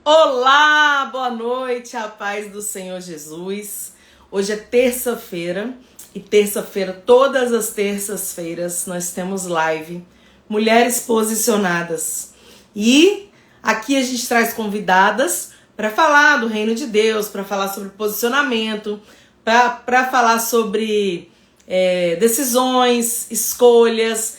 Olá, boa noite, a paz do Senhor Jesus. Hoje é terça-feira e terça-feira, todas as terças-feiras, nós temos live Mulheres Posicionadas. E aqui a gente traz convidadas para falar do reino de Deus, para falar sobre posicionamento, para falar sobre decisões, escolhas,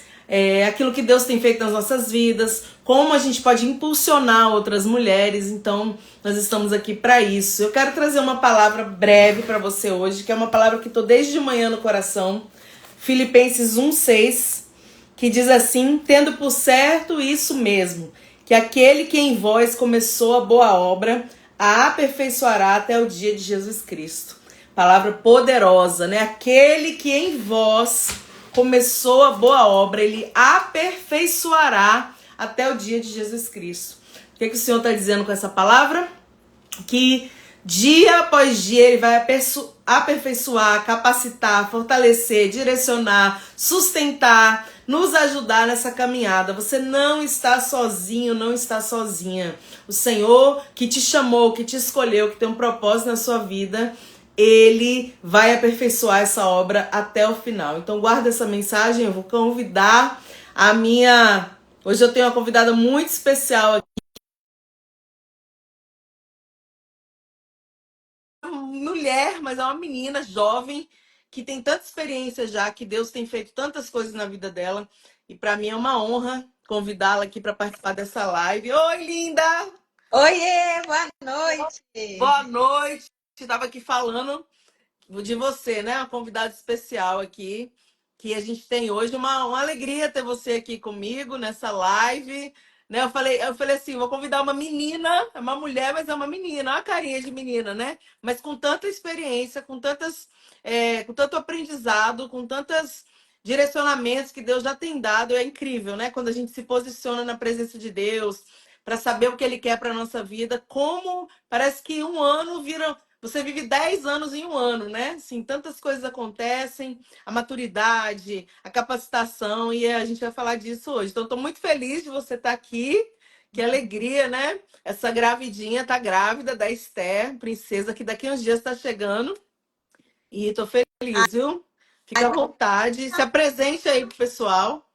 aquilo que Deus tem feito nas nossas vidas, como a gente pode impulsionar outras mulheres. Então, nós estamos aqui para isso. Eu quero trazer uma palavra breve para você hoje, que é uma palavra que estou desde de manhã no coração. Filipenses 1:6, que diz assim: tendo por certo isso mesmo, que aquele que em vós começou a boa obra, a aperfeiçoará até o dia de Jesus Cristo. Palavra poderosa, né? Aquele que em vós começou a boa obra, ele aperfeiçoará até o dia de Jesus Cristo. O que o Senhor está dizendo com essa palavra? Que dia após dia ele vai aperfeiçoar, capacitar, fortalecer, direcionar, sustentar, nos ajudar nessa caminhada. Você não está sozinho, não está sozinha. O Senhor que te chamou, que te escolheu, que tem um propósito na sua vida, ele vai aperfeiçoar essa obra até o final. Então guarda essa mensagem. Eu vou convidar a minha... Hoje eu tenho uma convidada muito especial aqui. Mulher, mas é uma menina jovem que tem tanta experiência já, que Deus tem feito tantas coisas na vida dela. E para mim é uma honra convidá-la aqui para participar dessa live. Oi, linda! Oiê, boa noite! Boa noite! Estava aqui falando de você, né? Uma convidada especial aqui, que a gente tem hoje. Uma alegria ter você aqui comigo nessa live. Né? Eu falei assim, vou convidar uma menina, é uma mulher, mas é uma menina, olha a carinha de menina, né? Mas com tanta experiência, com tanto aprendizado, com tantos direcionamentos que Deus já tem dado. É incrível, né? Quando a gente se posiciona na presença de Deus, para saber o que Ele quer para a nossa vida, como parece que um ano vira. Você vive 10 anos em um ano, né? Assim, tantas coisas acontecem, a maturidade, a capacitação, e a gente vai falar disso hoje. Então, estou muito feliz de você estar aqui. Que alegria, né? Essa gravidinha tá grávida da Esther, princesa, que daqui a uns dias está chegando. E estou feliz, viu? Fica à vontade. Se apresente aí pro pessoal.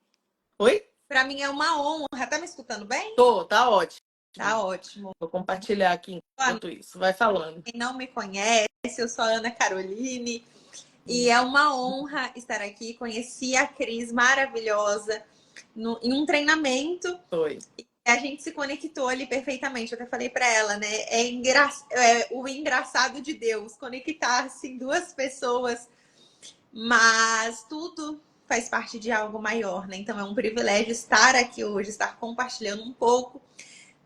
Oi? Para mim é uma honra. Tá me escutando bem? Tá ótimo. Tá ótimo. Vou compartilhar aqui Boa noite. enquanto isso. Vai falando. Quem não me conhece, eu sou a Ana Caroline e é uma honra estar aqui. Conheci a Cris maravilhosa em um treinamento. Oi. E a gente se conectou ali perfeitamente. Eu até falei para ela, né? O engraçado de Deus conectar assim duas pessoas, mas tudo faz parte de algo maior, né? Então é um privilégio estar aqui hoje, estar compartilhando um pouco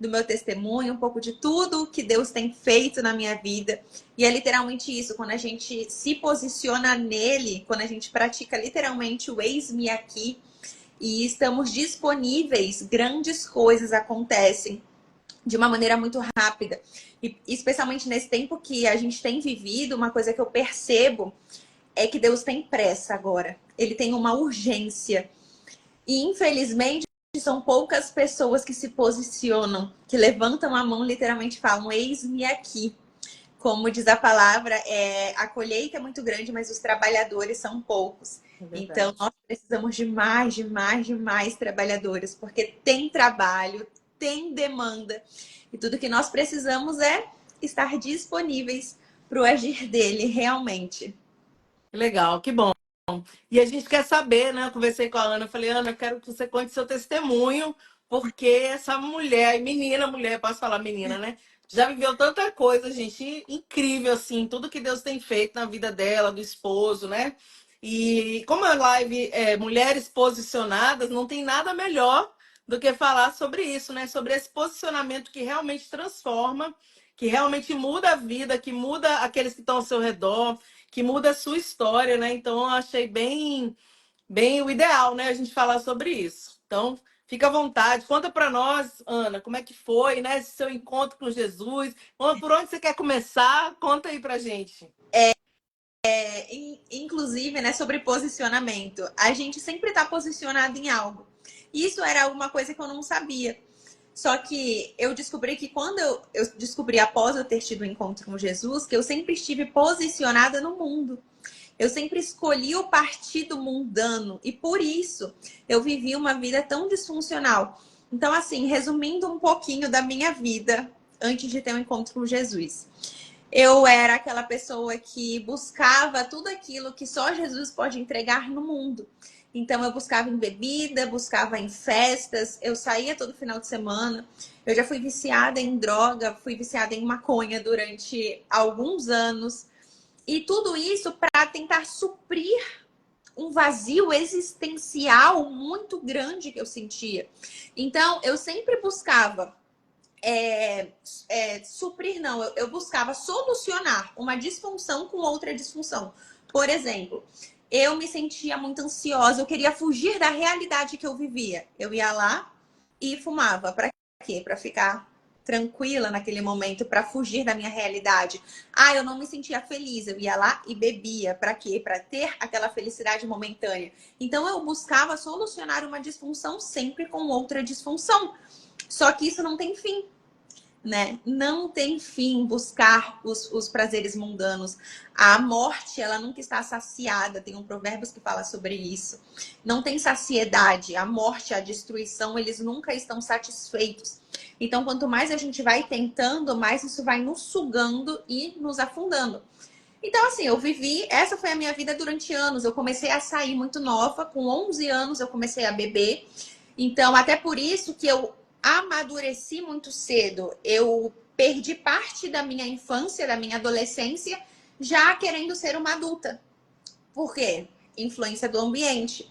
do meu testemunho, um pouco de tudo que Deus tem feito na minha vida. E é literalmente isso, quando a gente se posiciona nele, quando a gente pratica literalmente o eis-me aqui e estamos disponíveis, grandes coisas acontecem de uma maneira muito rápida. E especialmente nesse tempo que a gente tem vivido, uma coisa que eu percebo é que Deus tem pressa agora. Ele tem uma urgência. E infelizmente são poucas pessoas que se posicionam, que levantam a mão, literalmente falam, eis-me aqui. Como diz a palavra, a colheita é muito grande, mas os trabalhadores são poucos. Então, nós precisamos de mais trabalhadores, porque tem trabalho, tem demanda. E tudo que nós precisamos é estar disponíveis para o agir dele realmente. Legal, que bom. E a gente quer saber, né? Eu conversei com a Ana, eu falei, Ana, eu quero que você conte seu testemunho, porque essa mulher, mulher, posso falar menina, né? Já viveu tanta coisa, gente, incrível, assim, tudo que Deus tem feito na vida dela, do esposo, né? E como a live é Mulheres Posicionadas, não tem nada melhor do que falar sobre isso, né? Sobre esse posicionamento que realmente transforma, que realmente muda a vida, que muda aqueles que estão ao seu redor, que muda a sua história, né? Então, eu achei bem o ideal, né? A gente falar sobre isso. Então, fica à vontade. Conta para nós, Ana, como é que foi, né? Esse seu encontro com Jesus. Por onde você quer começar? Conta aí pra gente. Inclusive, né, sobre posicionamento. A gente sempre está posicionado em algo. Isso era alguma coisa que eu não sabia. Só que eu descobri que quando eu descobri após eu ter tido o encontro com Jesus, que eu sempre estive posicionada no mundo. Eu sempre escolhi o partido mundano e por isso eu vivi uma vida tão disfuncional. Então, assim, resumindo um pouquinho da minha vida antes de ter um encontro com Jesus. Eu era aquela pessoa que buscava tudo aquilo que só Jesus pode entregar no mundo. Então, eu buscava em bebida, buscava em festas, eu saía todo final de semana. Eu já fui viciada em droga, fui viciada em maconha durante alguns anos. E tudo isso para tentar suprir um vazio existencial muito grande que eu sentia. Então, eu sempre buscava suprir, não, eu buscava solucionar uma disfunção com outra disfunção. Por exemplo, eu me sentia muito ansiosa, eu queria fugir da realidade que eu vivia. Eu ia lá e fumava. Para quê? Para ficar tranquila naquele momento, para fugir da minha realidade. Ah, eu não me sentia feliz, eu ia lá e bebia. Para quê? Para ter aquela felicidade momentânea. Então eu buscava solucionar uma disfunção sempre com outra disfunção. Só que isso não tem fim, né? Não tem fim buscar os prazeres mundanos. A morte, ela nunca está saciada. Tem um provérbio que fala sobre isso. Não tem saciedade. A morte, a destruição, eles nunca estão satisfeitos. Então, quanto mais a gente vai tentando, mais isso vai nos sugando e nos afundando. Então, assim, eu vivi... Essa foi a minha vida durante anos. Eu comecei a sair muito nova. Com 11 anos, eu comecei a beber. Então, até por isso que eu amadureci muito cedo. Eu perdi parte da minha infância, da minha adolescência, já querendo ser uma adulta. Por quê? Influência do ambiente.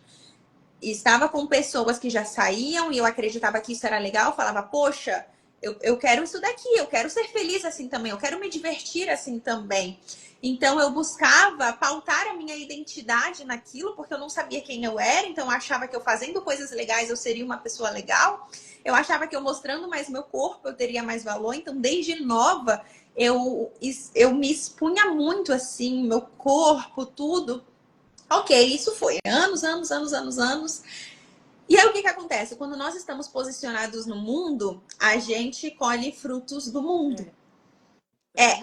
Estava com pessoas que já saíam e eu acreditava que isso era legal. Falava, poxa, eu quero isso daqui, eu quero ser feliz assim também, eu quero me divertir assim também. Então eu buscava pautar a minha identidade naquilo, porque eu não sabia quem eu era, então eu achava que eu fazendo coisas legais eu seria uma pessoa legal. Eu achava que eu mostrando mais meu corpo eu teria mais valor. Então desde nova eu me expunha muito assim, meu corpo, tudo. Ok, isso foi anos, anos, anos, anos, anos. E aí o que acontece? Quando nós estamos posicionados no mundo, a gente colhe frutos do mundo.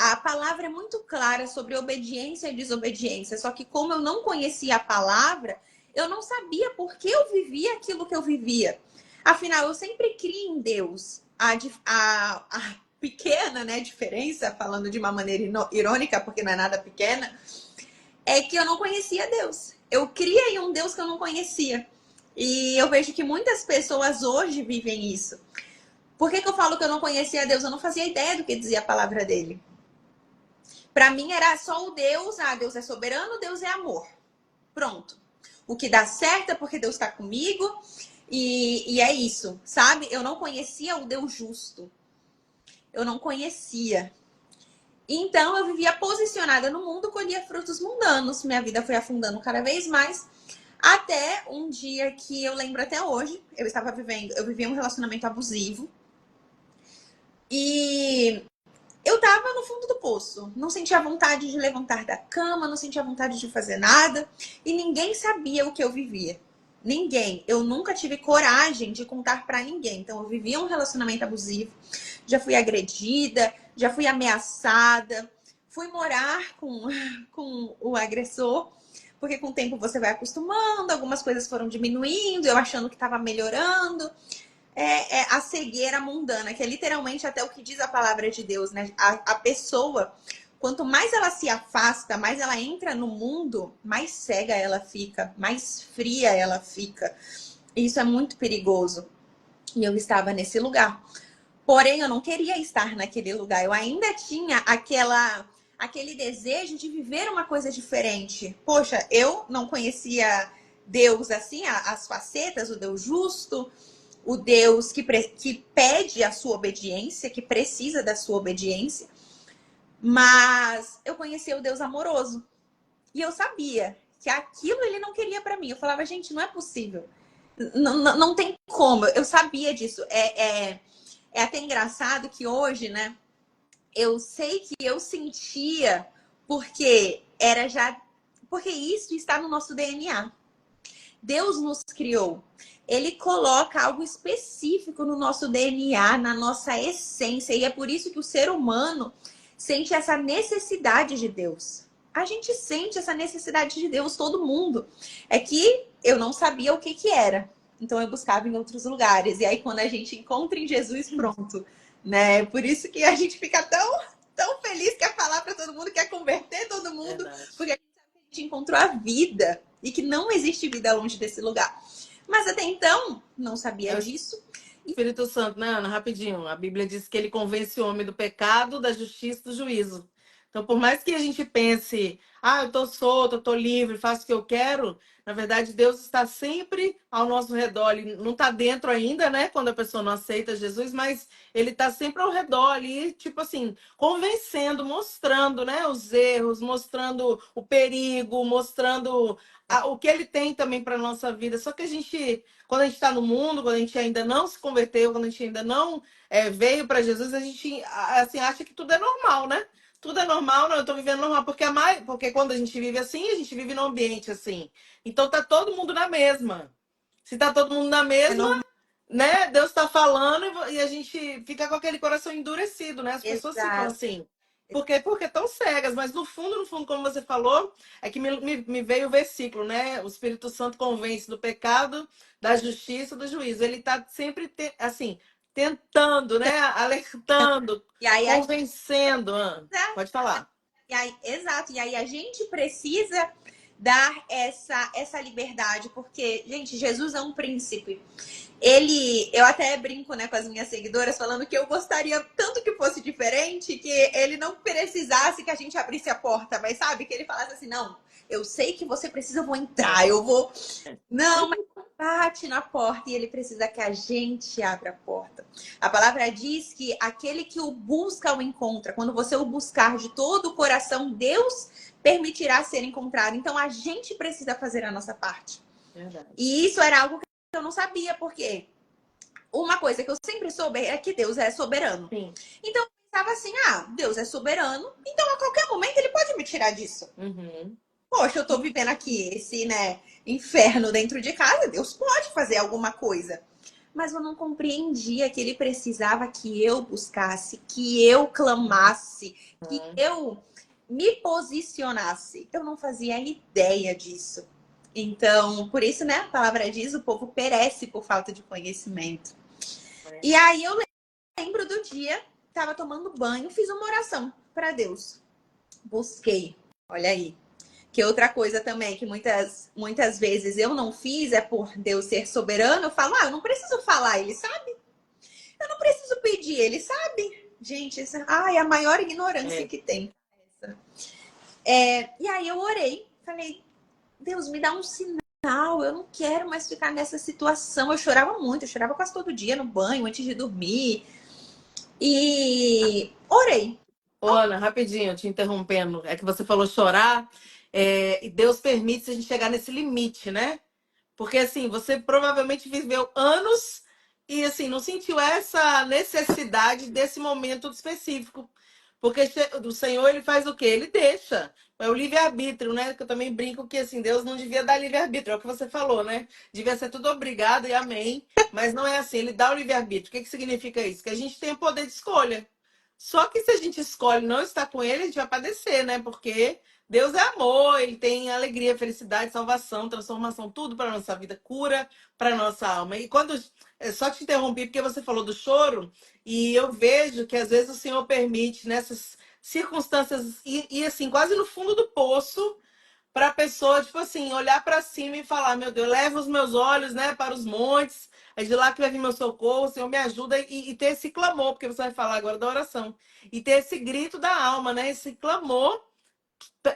A palavra é muito clara sobre obediência e desobediência. Só que como eu não conhecia a palavra, eu não sabia por que eu vivia aquilo que eu vivia. Afinal, eu sempre criei em Deus. A pequena, né, diferença, falando de uma maneira irônica, porque não é nada pequena, é que eu não conhecia Deus. Eu criei um Deus que eu não conhecia. E eu vejo que muitas pessoas hoje vivem isso. Por que eu falo que eu não conhecia Deus? Eu não fazia ideia do que dizia a palavra dele. Para mim era só o Deus. Deus é soberano, Deus é amor. Pronto. O que dá certo é porque Deus está comigo. E é isso, sabe? Eu não conhecia o Deus justo. Eu não conhecia. Então eu vivia posicionada no mundo, colhia frutos mundanos. Minha vida foi afundando cada vez mais. Até um dia que eu lembro até hoje, eu vivia um relacionamento abusivo. E eu tava no fundo do poço. Não sentia vontade de levantar da cama, não sentia vontade de fazer nada. E ninguém sabia o que eu vivia. Ninguém. Eu nunca tive coragem de contar pra ninguém. Então eu vivia um relacionamento abusivo. Já fui agredida, já fui ameaçada. Fui morar com o agressor. Porque com o tempo você vai acostumando, algumas coisas foram diminuindo, eu achando que estava melhorando. A cegueira mundana, que é literalmente até o que diz a palavra de Deus, né? A pessoa, quanto mais ela se afasta, mais ela entra no mundo, mais cega ela fica, mais fria ela fica. E isso é muito perigoso. E eu estava nesse lugar. Porém, eu não queria estar naquele lugar. Eu ainda tinha aquele desejo de viver uma coisa diferente. Poxa, eu não conhecia Deus assim, as facetas, o Deus justo, o Deus que pede a sua obediência, que precisa da sua obediência. Mas eu conhecia o Deus amoroso. E eu sabia que aquilo ele não queria para mim. Eu falava, gente, não é possível. Não tem como. Eu sabia disso. É até engraçado que hoje, né? Eu sei que eu sentia porque isso está no nosso DNA. Deus nos criou. Ele coloca algo específico no nosso DNA, na nossa essência. E é por isso que o ser humano sente essa necessidade de Deus. A gente sente essa necessidade de Deus, todo mundo. É que eu não sabia o que que era. Então eu buscava em outros lugares. E aí quando a gente encontra em Jesus, pronto. Né? Por isso que a gente fica tão feliz, quer falar para todo mundo, quer converter todo mundo. Verdade. Porque a gente sabe que a gente encontrou a vida. E que não existe vida longe desse lugar. Mas até então, não sabia disso. Espírito Santo, né, Ana? Rapidinho. A Bíblia diz que ele convence o homem do pecado, da justiça e do juízo. Então, por mais que a gente pense, eu tô solto, eu tô livre, faço o que eu quero, na verdade, Deus está sempre ao nosso redor. Ele não está dentro ainda, né? Quando a pessoa não aceita Jesus, mas ele está sempre ao redor ali, tipo assim, convencendo, mostrando, né, os erros, mostrando o perigo, mostrando o que ele tem também para nossa vida. Só que a gente, quando a gente está no mundo, quando a gente ainda não se converteu, quando a gente ainda não veio para Jesus, a gente assim, acha que tudo é normal, né? Tudo é normal, não, eu tô vivendo normal, porque quando a gente vive assim, a gente vive num ambiente assim. Então tá todo mundo na mesma. Se tá todo mundo na É mesma, normal. né? Deus tá falando e a gente fica com aquele coração endurecido, né? As pessoas ficam Exato. assim. Por quê? Porque estão cegas, mas no fundo, como você falou, é que me veio o versículo, né? O Espírito Santo convence do pecado, da justiça, do juízo. Ele tá sempre, assim, tentando, né? Alertando, E aí a gente convencendo. Pode falar. exato. E aí a gente precisa dar essa liberdade, porque, gente, Jesus é um príncipe. Eu até brinco, né, com as minhas seguidoras, falando que eu gostaria tanto que fosse diferente, que ele não precisasse que a gente abrisse a porta, mas sabe, que ele falasse assim, não, eu sei que você precisa, eu vou entrar, eu vou... Não, mas bate na porta e ele precisa que a gente abra a porta. A palavra diz que aquele que o busca o encontra. Quando você o buscar de todo o coração, Deus permitirá ser encontrado. Então a gente precisa fazer a nossa parte. Verdade. E isso era algo que eu não sabia, porque uma coisa que eu sempre soube é que Deus é soberano. Sim. Então eu pensava assim, Deus é soberano, então a qualquer momento ele pode me tirar disso. Uhum. Poxa, eu tô vivendo aqui esse, né, inferno dentro de casa, Deus pode fazer alguma coisa. Mas eu não compreendia que ele precisava que eu buscasse, que eu clamasse, que eu me posicionasse. Eu não fazia ideia disso. Então, por isso, né, a palavra diz, o povo perece por falta de conhecimento. E aí eu lembro do dia, estava tomando banho, fiz uma oração para Deus. Busquei. Olha aí. Que outra coisa também que muitas vezes eu não fiz é por Deus ser soberano, eu falo, eu não preciso falar, ele sabe. Eu não preciso pedir, ele sabe. Gente, é a maior ignorância que tem. E aí eu orei, falei, Deus, me dá um sinal, eu não quero mais ficar nessa situação. Eu chorava muito, eu chorava quase todo dia no banho, antes de dormir. E orei. Ô, Ana, rapidinho, te interrompendo. É que você falou chorar, e Deus permite se a gente chegar nesse limite, né? Porque assim, você provavelmente viveu anos e assim, não sentiu essa necessidade desse momento específico. Porque o Senhor, ele faz o quê? Ele deixa. É o livre-arbítrio, né? Que eu também brinco que assim, Deus não devia dar livre-arbítrio, é o que você falou, né? Devia ser tudo obrigado e amém. Mas não é assim, ele dá o livre-arbítrio. O que que significa isso? Que a gente tem o poder de escolha. Só que se a gente escolhe não estar com ele, a gente vai padecer, né? Porque Deus é amor, ele tem alegria, felicidade, salvação, transformação, tudo para nossa vida, cura para nossa alma. E quando só te interrompi porque você falou do choro, e eu vejo que às vezes o Senhor permite nessas circunstâncias e assim, quase no fundo do poço, para a pessoa, tipo assim, olhar para cima e falar: meu Deus, leva os meus olhos, né, para os montes, é de lá que vai vir meu socorro, o Senhor me ajuda, e ter esse clamor, porque você vai falar agora da oração, e ter esse grito da alma, né, esse clamor,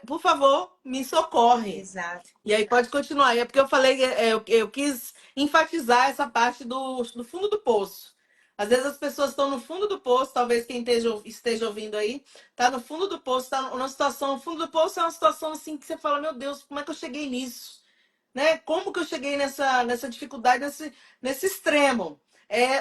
por favor, me socorre. Exato. E aí pode continuar. É porque eu falei, eu quis enfatizar essa parte do fundo do poço. Às vezes as pessoas estão no fundo do poço, talvez quem esteja ouvindo aí, tá no fundo do poço, tá numa situação, o fundo do poço é uma situação assim que você fala, meu Deus, como é que eu cheguei nisso? Né? Como que eu cheguei nessa dificuldade, nesse extremo?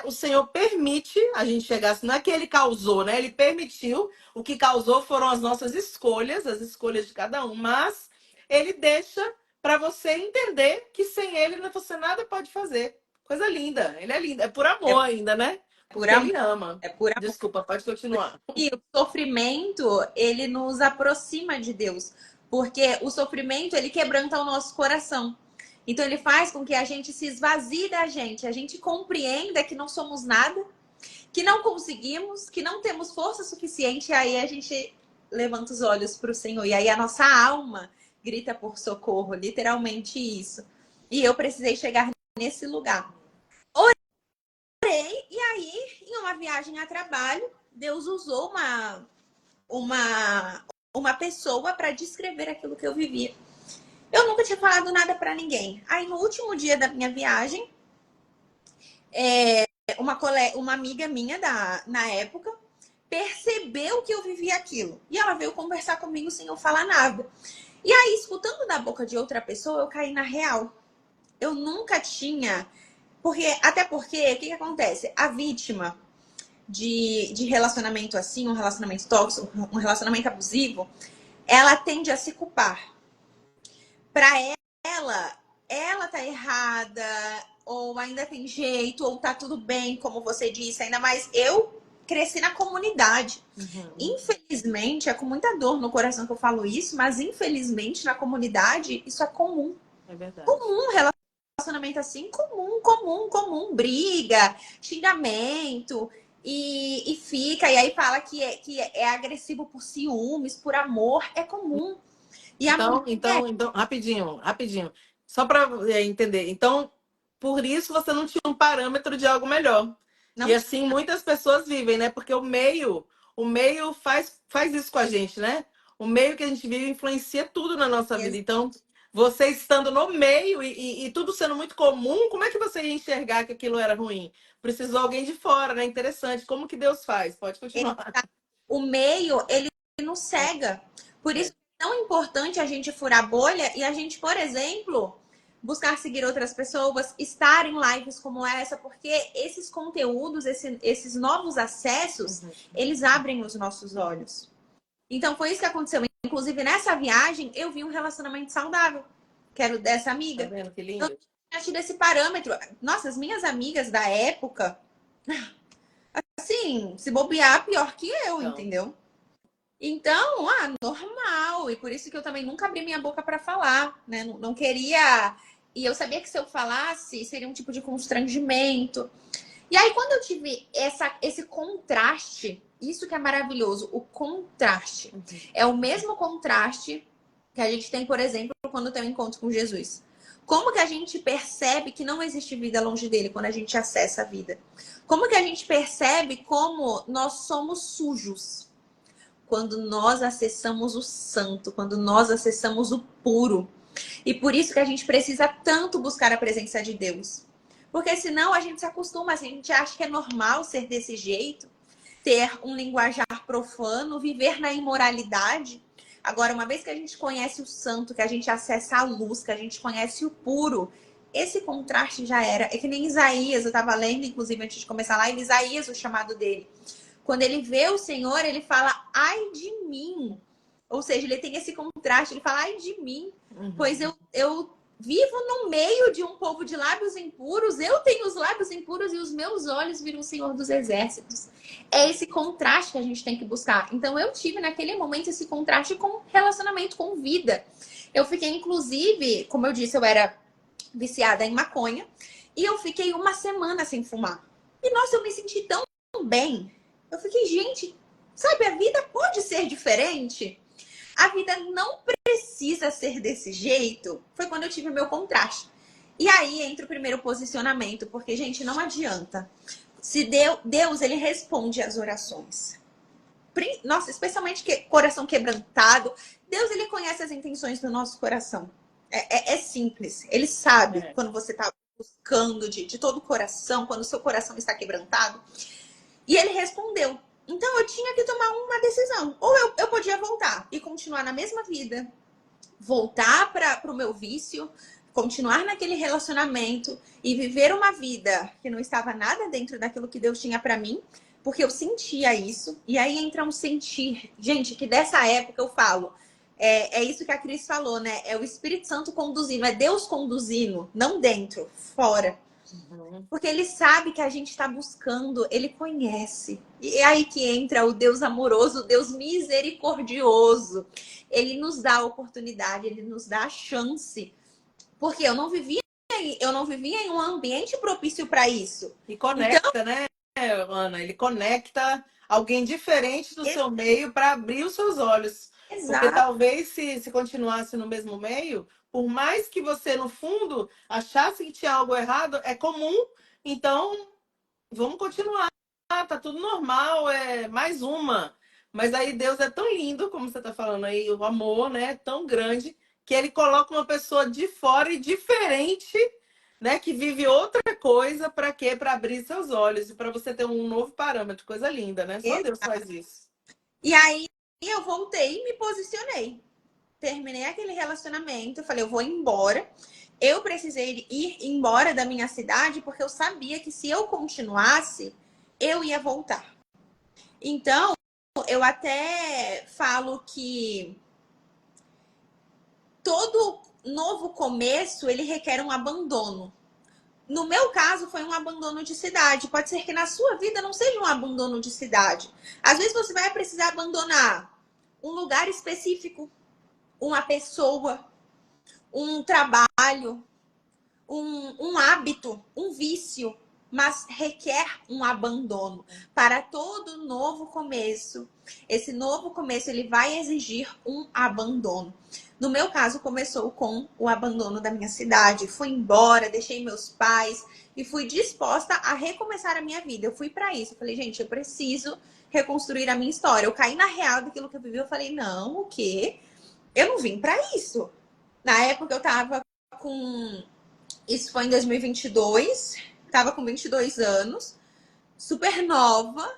O Senhor permite a gente chegar, não é que ele causou, né? Ele permitiu, o que causou foram as nossas escolhas, as escolhas de cada um, mas ele deixa para você entender que sem ele você nada pode fazer. Coisa linda, ele é lindo. É por É amor ainda, né? por Porque amor, ele ama. é por amor. Desculpa, pode continuar. E o sofrimento, ele nos aproxima de Deus, porque o sofrimento, ele quebranta o nosso coração. Então ele faz com que a gente se esvazie da gente, a gente compreenda que não somos nada, que não conseguimos, que não temos força suficiente, e aí a gente levanta os olhos para o Senhor, e aí a nossa alma grita por socorro, literalmente isso. E eu precisei chegar nesse lugar. Orei, e aí, em uma viagem a trabalho, Deus usou uma pessoa para descrever aquilo que eu vivia. Eu nunca tinha falado nada para ninguém. Aí, no último dia da minha viagem, uma amiga minha na época percebeu que eu vivia aquilo. E ela veio conversar comigo sem eu falar nada. E aí, escutando da boca de outra pessoa, eu caí na real. Eu nunca tinha... Até porque, o que acontece? A vítima de relacionamento assim, um relacionamento tóxico, um relacionamento abusivo, ela tende a se culpar. Pra ela tá errada, ou ainda tem jeito, ou tá tudo bem, como você disse. Ainda mais eu cresci na comunidade. Infelizmente, é com muita dor no coração que eu falo isso, mas infelizmente na comunidade isso é comum. É verdade. Comum relacionamento assim, comum, briga, xingamento. E fica, e aí fala que é agressivo por ciúmes, por amor, é comum. E a mulher, Então, rapidinho. Só para entender. Então, por isso você não tinha um parâmetro de algo melhor. não E assim muitas pessoas vivem, né? Porque o meio faz isso com a gente, né? O meio que a gente vive influencia tudo na nossa vida. Então, você estando no meio e tudo sendo muito comum, como é que você ia enxergar que aquilo era ruim? Precisou alguém de fora, né? Interessante. Como que Deus faz? Pode continuar. o meio, ele nos cega. Por isso é tão importante a gente furar a bolha e a gente, por exemplo, buscar seguir outras pessoas, estar em lives como essa, porque esses conteúdos, esses novos acessos, eles abrem os nossos olhos. Então foi isso que aconteceu. Inclusive, nessa viagem, eu vi um relacionamento saudável, que era o dessa amiga. Tá vendo que Eu lindo? não tinha tido esse parâmetro. Nossa, as minhas amigas da época, assim, se bobear, pior que eu, entendeu? Então, normal. E por isso que eu também nunca abri minha boca para falar, né? Não queria. E eu sabia que se eu falasse, seria um tipo de constrangimento. E aí, quando eu tive esse contraste, isso que é maravilhoso, o contraste. É o mesmo contraste que a gente tem, por exemplo, quando tem um encontro com Jesus. Como que a gente percebe que não existe vida longe dele quando a gente acessa a vida? Como que a gente percebe como nós somos sujos quando nós acessamos o santo, quando nós acessamos o puro? E por isso que a gente precisa tanto buscar a presença de Deus. Porque senão a gente se acostuma, a gente acha que é normal ser desse jeito, ter um linguajar profano, viver na imoralidade. Agora, uma vez que a gente conhece o santo, que a gente acessa a luz, que a gente conhece o puro, esse contraste já era. É que nem Isaías, eu estava lendo, inclusive, antes de começar a live, Isaías, o chamado dele. Quando ele vê o Senhor, ele fala, ai de mim. Ou seja, ele tem esse contraste, ele fala, ai de mim, pois eu vivo no meio de um povo de lábios impuros, eu tenho os lábios impuros e os meus olhos viram o Senhor dos Exércitos. É esse contraste que a gente tem que buscar. Então eu tive naquele momento esse contraste com relacionamento com vida. Eu fiquei, inclusive, como eu disse, eu era viciada em maconha e eu fiquei uma semana sem fumar. E nossa, eu me senti tão bem. Eu fiquei, gente, sabe, a vida pode ser diferente? A vida não precisa ser desse jeito. Foi quando eu tive o meu contraste. E aí entra o primeiro posicionamento, porque, gente, não adianta. Se Deus, ele responde às orações. Nossa, especialmente coração quebrantado. Deus, ele conhece as intenções do nosso coração. É simples. Ele sabe quando você está buscando de todo o coração, quando o seu coração está quebrantado. E ele respondeu. Então eu tinha que tomar uma decisão. Ou eu podia voltar e continuar na mesma vida, voltar para o meu vício, continuar naquele relacionamento e viver uma vida que não estava nada dentro daquilo que Deus tinha para mim, porque eu sentia isso. E aí entra um sentir. Gente, que dessa época eu falo, É isso que a Cris falou, né? É o Espírito Santo conduzindo, é Deus conduzindo, não dentro, fora. Porque ele sabe que a gente está buscando, ele conhece. E é aí que entra o Deus amoroso, o Deus misericordioso. Ele nos dá a oportunidade, ele nos dá a chance. Porque eu não vivia em um ambiente propício para isso. E conecta, né, Ana? Ele conecta alguém diferente do seu meio para abrir os seus olhos. Porque Exato. talvez se continuasse no mesmo meio, por mais que você, no fundo, achasse que tinha algo errado, é comum. Então, vamos continuar. Tá tudo normal, é mais uma. Mas aí Deus é tão lindo, como você está falando aí, o amor, né, é tão grande, que ele coloca uma pessoa de fora e diferente, né, que vive outra coisa, para quê? Para abrir seus olhos e para você ter um novo parâmetro, coisa linda, né? Só Deus faz isso. E aí eu voltei e me posicionei. Terminei aquele relacionamento, falei, eu vou embora. Eu precisei ir embora da minha cidade porque eu sabia que se eu continuasse, eu ia voltar. Então, eu até falo que todo novo começo, ele requer um abandono. No meu caso, foi um abandono de cidade. Pode ser que na sua vida não seja um abandono de cidade. Às vezes você vai precisar abandonar um lugar específico, uma pessoa, um trabalho, um hábito, um vício, mas requer um abandono. Para todo novo começo, esse novo começo ele vai exigir um abandono. No meu caso, começou com o abandono da minha cidade. Fui embora, deixei meus pais e fui disposta a recomeçar a minha vida. Eu fui para isso. Eu falei, gente, eu preciso reconstruir a minha história. Eu caí na real daquilo que eu vivi. Eu falei, não, o quê? Eu não vim para isso. Na época, eu tava com... Isso foi em 2022. Tava com 22 anos. Super nova.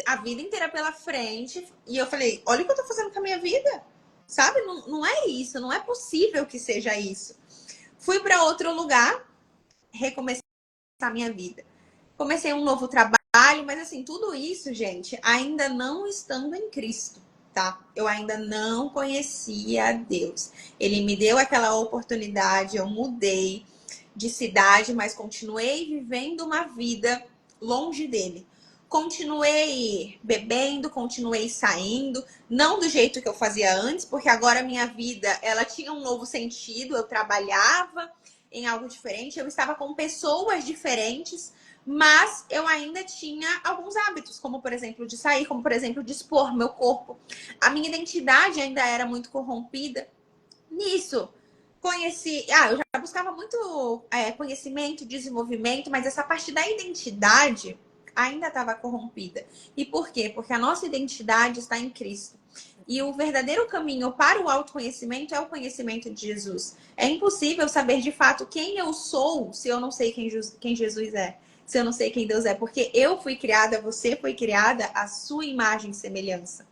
A vida inteira pela frente. E eu falei, olha o que eu tô fazendo com a minha vida. Sabe? Não, não é isso. Não é possível que seja isso. Fui para outro lugar. Recomecei a minha vida. Comecei um novo trabalho. Mas assim, tudo isso, gente, ainda não estando em Cristo. Tá? Eu ainda não conhecia Deus. Ele me deu aquela oportunidade, eu mudei de cidade, mas continuei vivendo uma vida longe dele. Continuei bebendo, continuei saindo, não do jeito que eu fazia antes, porque agora a minha vida, ela tinha um novo sentido, eu trabalhava em algo diferente, eu estava com pessoas diferentes, mas eu ainda tinha alguns hábitos, como por exemplo de sair, como por exemplo de expor meu corpo. A minha identidade ainda era muito corrompida. Nisso, eu já buscava muito conhecimento, desenvolvimento, mas essa parte da identidade ainda estava corrompida. E por quê? Porque a nossa identidade está em Cristo. E o verdadeiro caminho para o autoconhecimento é o conhecimento de Jesus. É impossível saber de fato quem eu sou se eu não sei quem Jesus é. Se eu não sei quem Deus é. Porque eu fui criada, você foi criada à sua imagem e semelhança.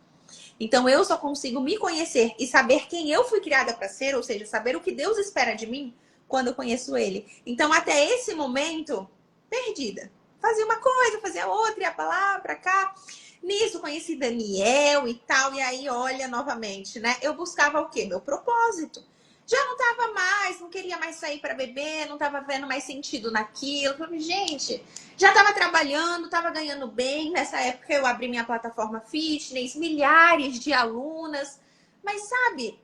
Então eu só consigo me conhecer e saber quem eu fui criada para ser, ou seja, saber o que Deus espera de mim quando eu conheço Ele. Então até esse momento, perdida. Fazia uma coisa, fazia outra, ia pra lá, pra cá. Nisso conheci Daniel e tal, e aí olha novamente, né? Eu buscava o quê? Meu propósito. Já não tava mais, não queria mais sair para beber, não tava vendo mais sentido naquilo. Eu falei, gente, já estava trabalhando, estava ganhando bem. Nessa época eu abri minha plataforma fitness, milhares de alunas. Mas sabe,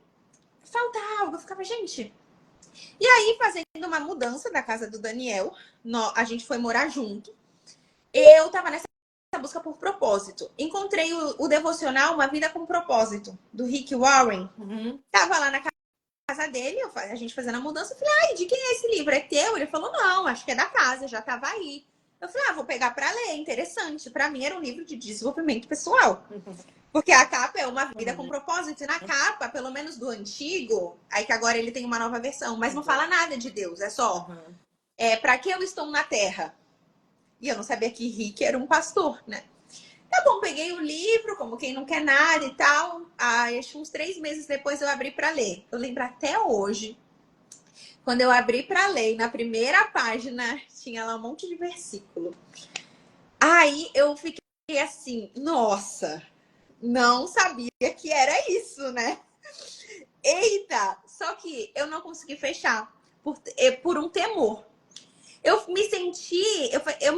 falta algo. Eu ficava, gente. E aí, fazendo uma mudança da casa do Daniel, a gente foi morar junto. Eu tava nessa busca por propósito. Encontrei o devocional Uma Vida com Propósito, do Rick Warren. Tava lá na casa dele, a gente fazendo a mudança. Eu falei, ai, de quem é esse livro? É teu? Ele falou, não, acho que é da casa, já tava aí. Eu falei, vou pegar para ler, interessante. Para mim era um livro de desenvolvimento pessoal. Porque a capa é Uma Vida com Propósito. E na capa, pelo menos do antigo, aí que agora ele tem uma nova versão, mas não fala nada de Deus, é só para que eu estou na Terra? E eu não sabia que Rick era um pastor, né? Tá bom, peguei o livro, como quem não quer nada e tal. Acho uns 3 meses depois eu abri para ler. Eu lembro até hoje, quando eu abri para ler, na primeira página tinha lá um monte de versículo. Aí eu fiquei assim, nossa, não sabia que era isso, né? Eita! Só que eu não consegui fechar por um temor. Eu me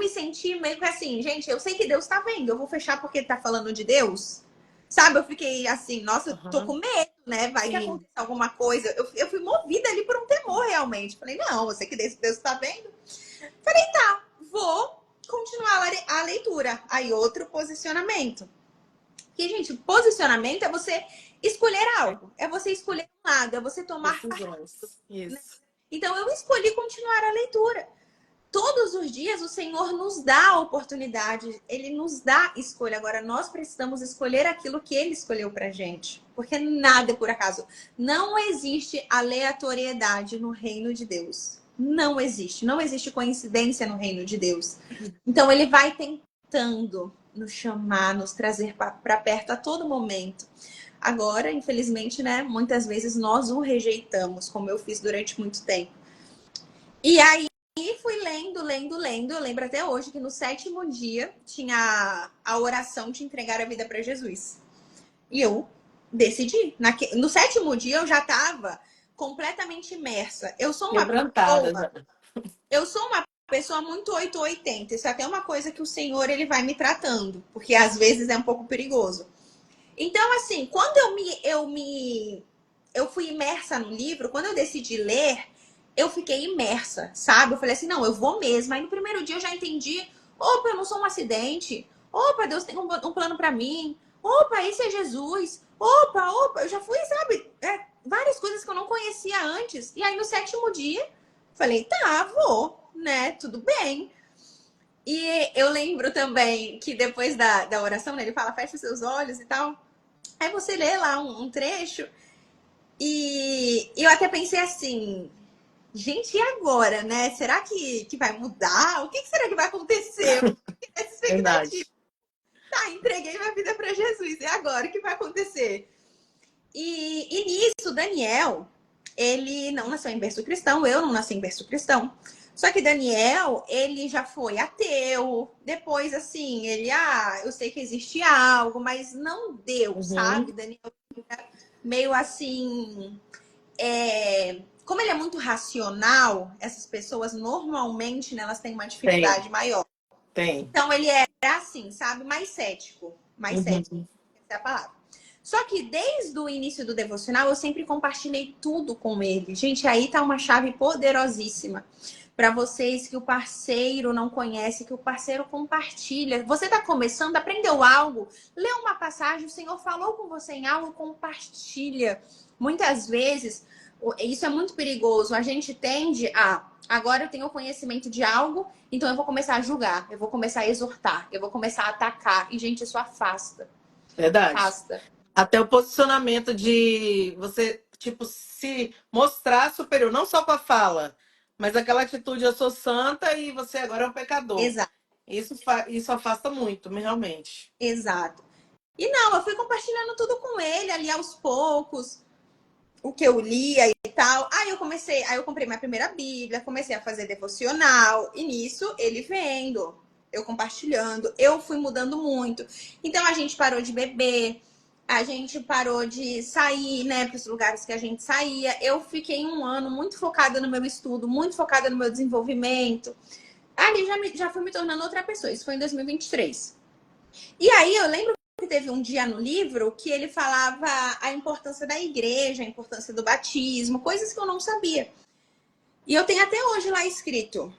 senti meio que assim, gente, eu sei que Deus tá vendo, eu vou fechar porque ele tá falando de Deus. Sabe, eu fiquei assim, nossa, eu tô com Aham. medo, né? Vai que Sim. aconteça alguma coisa. Eu fui movida ali por um temor, realmente. Falei, não, eu sei que Deus tá vendo. Falei, tá, vou continuar a leitura. Aí, outro posicionamento. Que, gente, posicionamento é você escolher algo, é você escolher um lado, é você tomar parte. Decisões. Isso. Então, eu escolhi continuar a leitura. Todos os dias o Senhor nos dá a oportunidade, Ele nos dá escolha. Agora, nós precisamos escolher aquilo que Ele escolheu pra gente. Porque nada é por acaso. Não existe aleatoriedade no reino de Deus. Não existe. Não existe coincidência no reino de Deus. Então, Ele vai tentando nos chamar, nos trazer para perto a todo momento. Agora, infelizmente, né, muitas vezes nós o rejeitamos, como eu fiz durante muito tempo. E aí fui lendo, lendo, lendo. Eu lembro até hoje que no 7º dia tinha a oração de entregar a vida para Jesus. E eu decidi. No 7º dia eu já estava completamente imersa. Quebrantada já. Eu sou uma pessoa muito 880. Isso é até uma coisa que o Senhor ele vai me tratando, porque às vezes é um pouco perigoso. Então, assim, quando eu fui imersa no livro, quando eu decidi ler, eu fiquei imersa, sabe? Eu falei assim, não, eu vou mesmo. Aí no primeiro dia eu já entendi, opa, eu não sou um acidente. Opa, Deus tem um plano pra mim. Opa, esse é Jesus. Opa, eu já fui, sabe? Várias coisas que eu não conhecia antes. E aí no 7º dia, falei, tá, vou, né? Tudo bem. E eu lembro também que depois da oração, né, ele fala, fecha os seus olhos e tal. Aí você lê lá um trecho e eu até pensei assim, gente, e agora, né? Será que vai mudar? O que será que vai acontecer? Essa expectativa. Verdade. Tá, entreguei minha vida para Jesus. E agora, o que vai acontecer? E nisso, Daniel, ele não nasceu em berço cristão, eu não nasci em berço cristão. Só que Daniel, ele já foi ateu. Depois, assim, eu sei que existe algo, mas não deu, sabe? Uhum. Daniel meio assim. Como ele é muito racional, essas pessoas normalmente né, elas têm uma Tem, dificuldade maior. tem. Então ele era assim, sabe, mais cético, Uhum. essa é a palavra. Só que desde o início do devocional eu sempre compartilhei tudo com ele. Gente, aí tá uma chave poderosíssima para vocês que o parceiro não conhece, que o parceiro compartilha. Você tá começando, aprendeu algo, lê uma passagem, o Senhor falou com você em algo, compartilha. Muitas vezes isso é muito perigoso. A gente tende a agora eu tenho conhecimento de algo, então eu vou começar a julgar, eu vou começar a exortar, eu vou começar a atacar. E, gente, isso afasta. Verdade. Afasta. Até o posicionamento de você, tipo, se mostrar superior, não só com a fala, mas aquela atitude, eu sou santa e você agora é um pecador. Exato, Isso afasta muito, realmente. exato. E não, eu fui compartilhando tudo com ele ali aos poucos, o que eu lia e tal. Aí eu comprei minha primeira Bíblia, comecei a fazer devocional, e nisso ele vendo, eu compartilhando, eu fui mudando muito. Então a gente parou de beber, a gente parou de sair, né, para os lugares que a gente saía. Eu fiquei um ano muito focada no meu estudo, muito focada no meu desenvolvimento. Ali já fui me tornando outra pessoa. Isso foi em 2023. E aí eu lembro que teve um dia no livro que ele falava a importância da igreja, a importância do batismo, coisas que eu não sabia. E eu tenho até hoje lá escrito: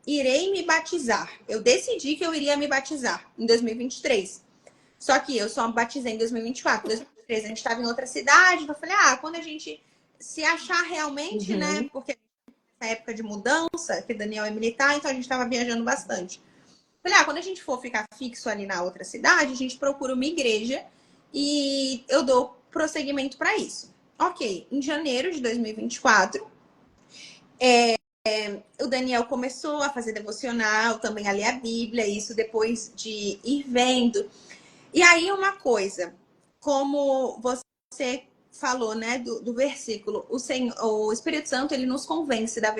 irei me batizar. Eu decidi que eu iria me batizar em 2023. Só que eu só batizei em 2024. Em 2023 a gente estava em outra cidade. Eu falei, quando a gente se achar realmente, né? Uhum. Porque na época de mudança, que Daniel é militar, então a gente estava viajando bastante. Falei, quando a gente for ficar fixo ali na outra cidade, a gente procura uma igreja e eu dou prosseguimento para isso. Ok, em janeiro de 2024, o Daniel começou a fazer devocional, também a ler a Bíblia, isso depois de ir vendo. E aí uma coisa, como você falou, né, do versículo, o Espírito Santo, ele nos convence da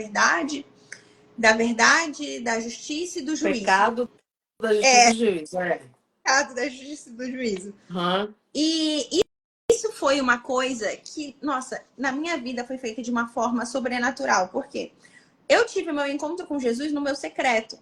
justiça e do juízo. Pecado da justiça e do juízo. É. Da justiça e do juízo. Uhum. E isso foi uma coisa que, nossa, na minha vida foi feita de uma forma sobrenatural. Por quê? Eu tive meu encontro com Jesus no meu secreto.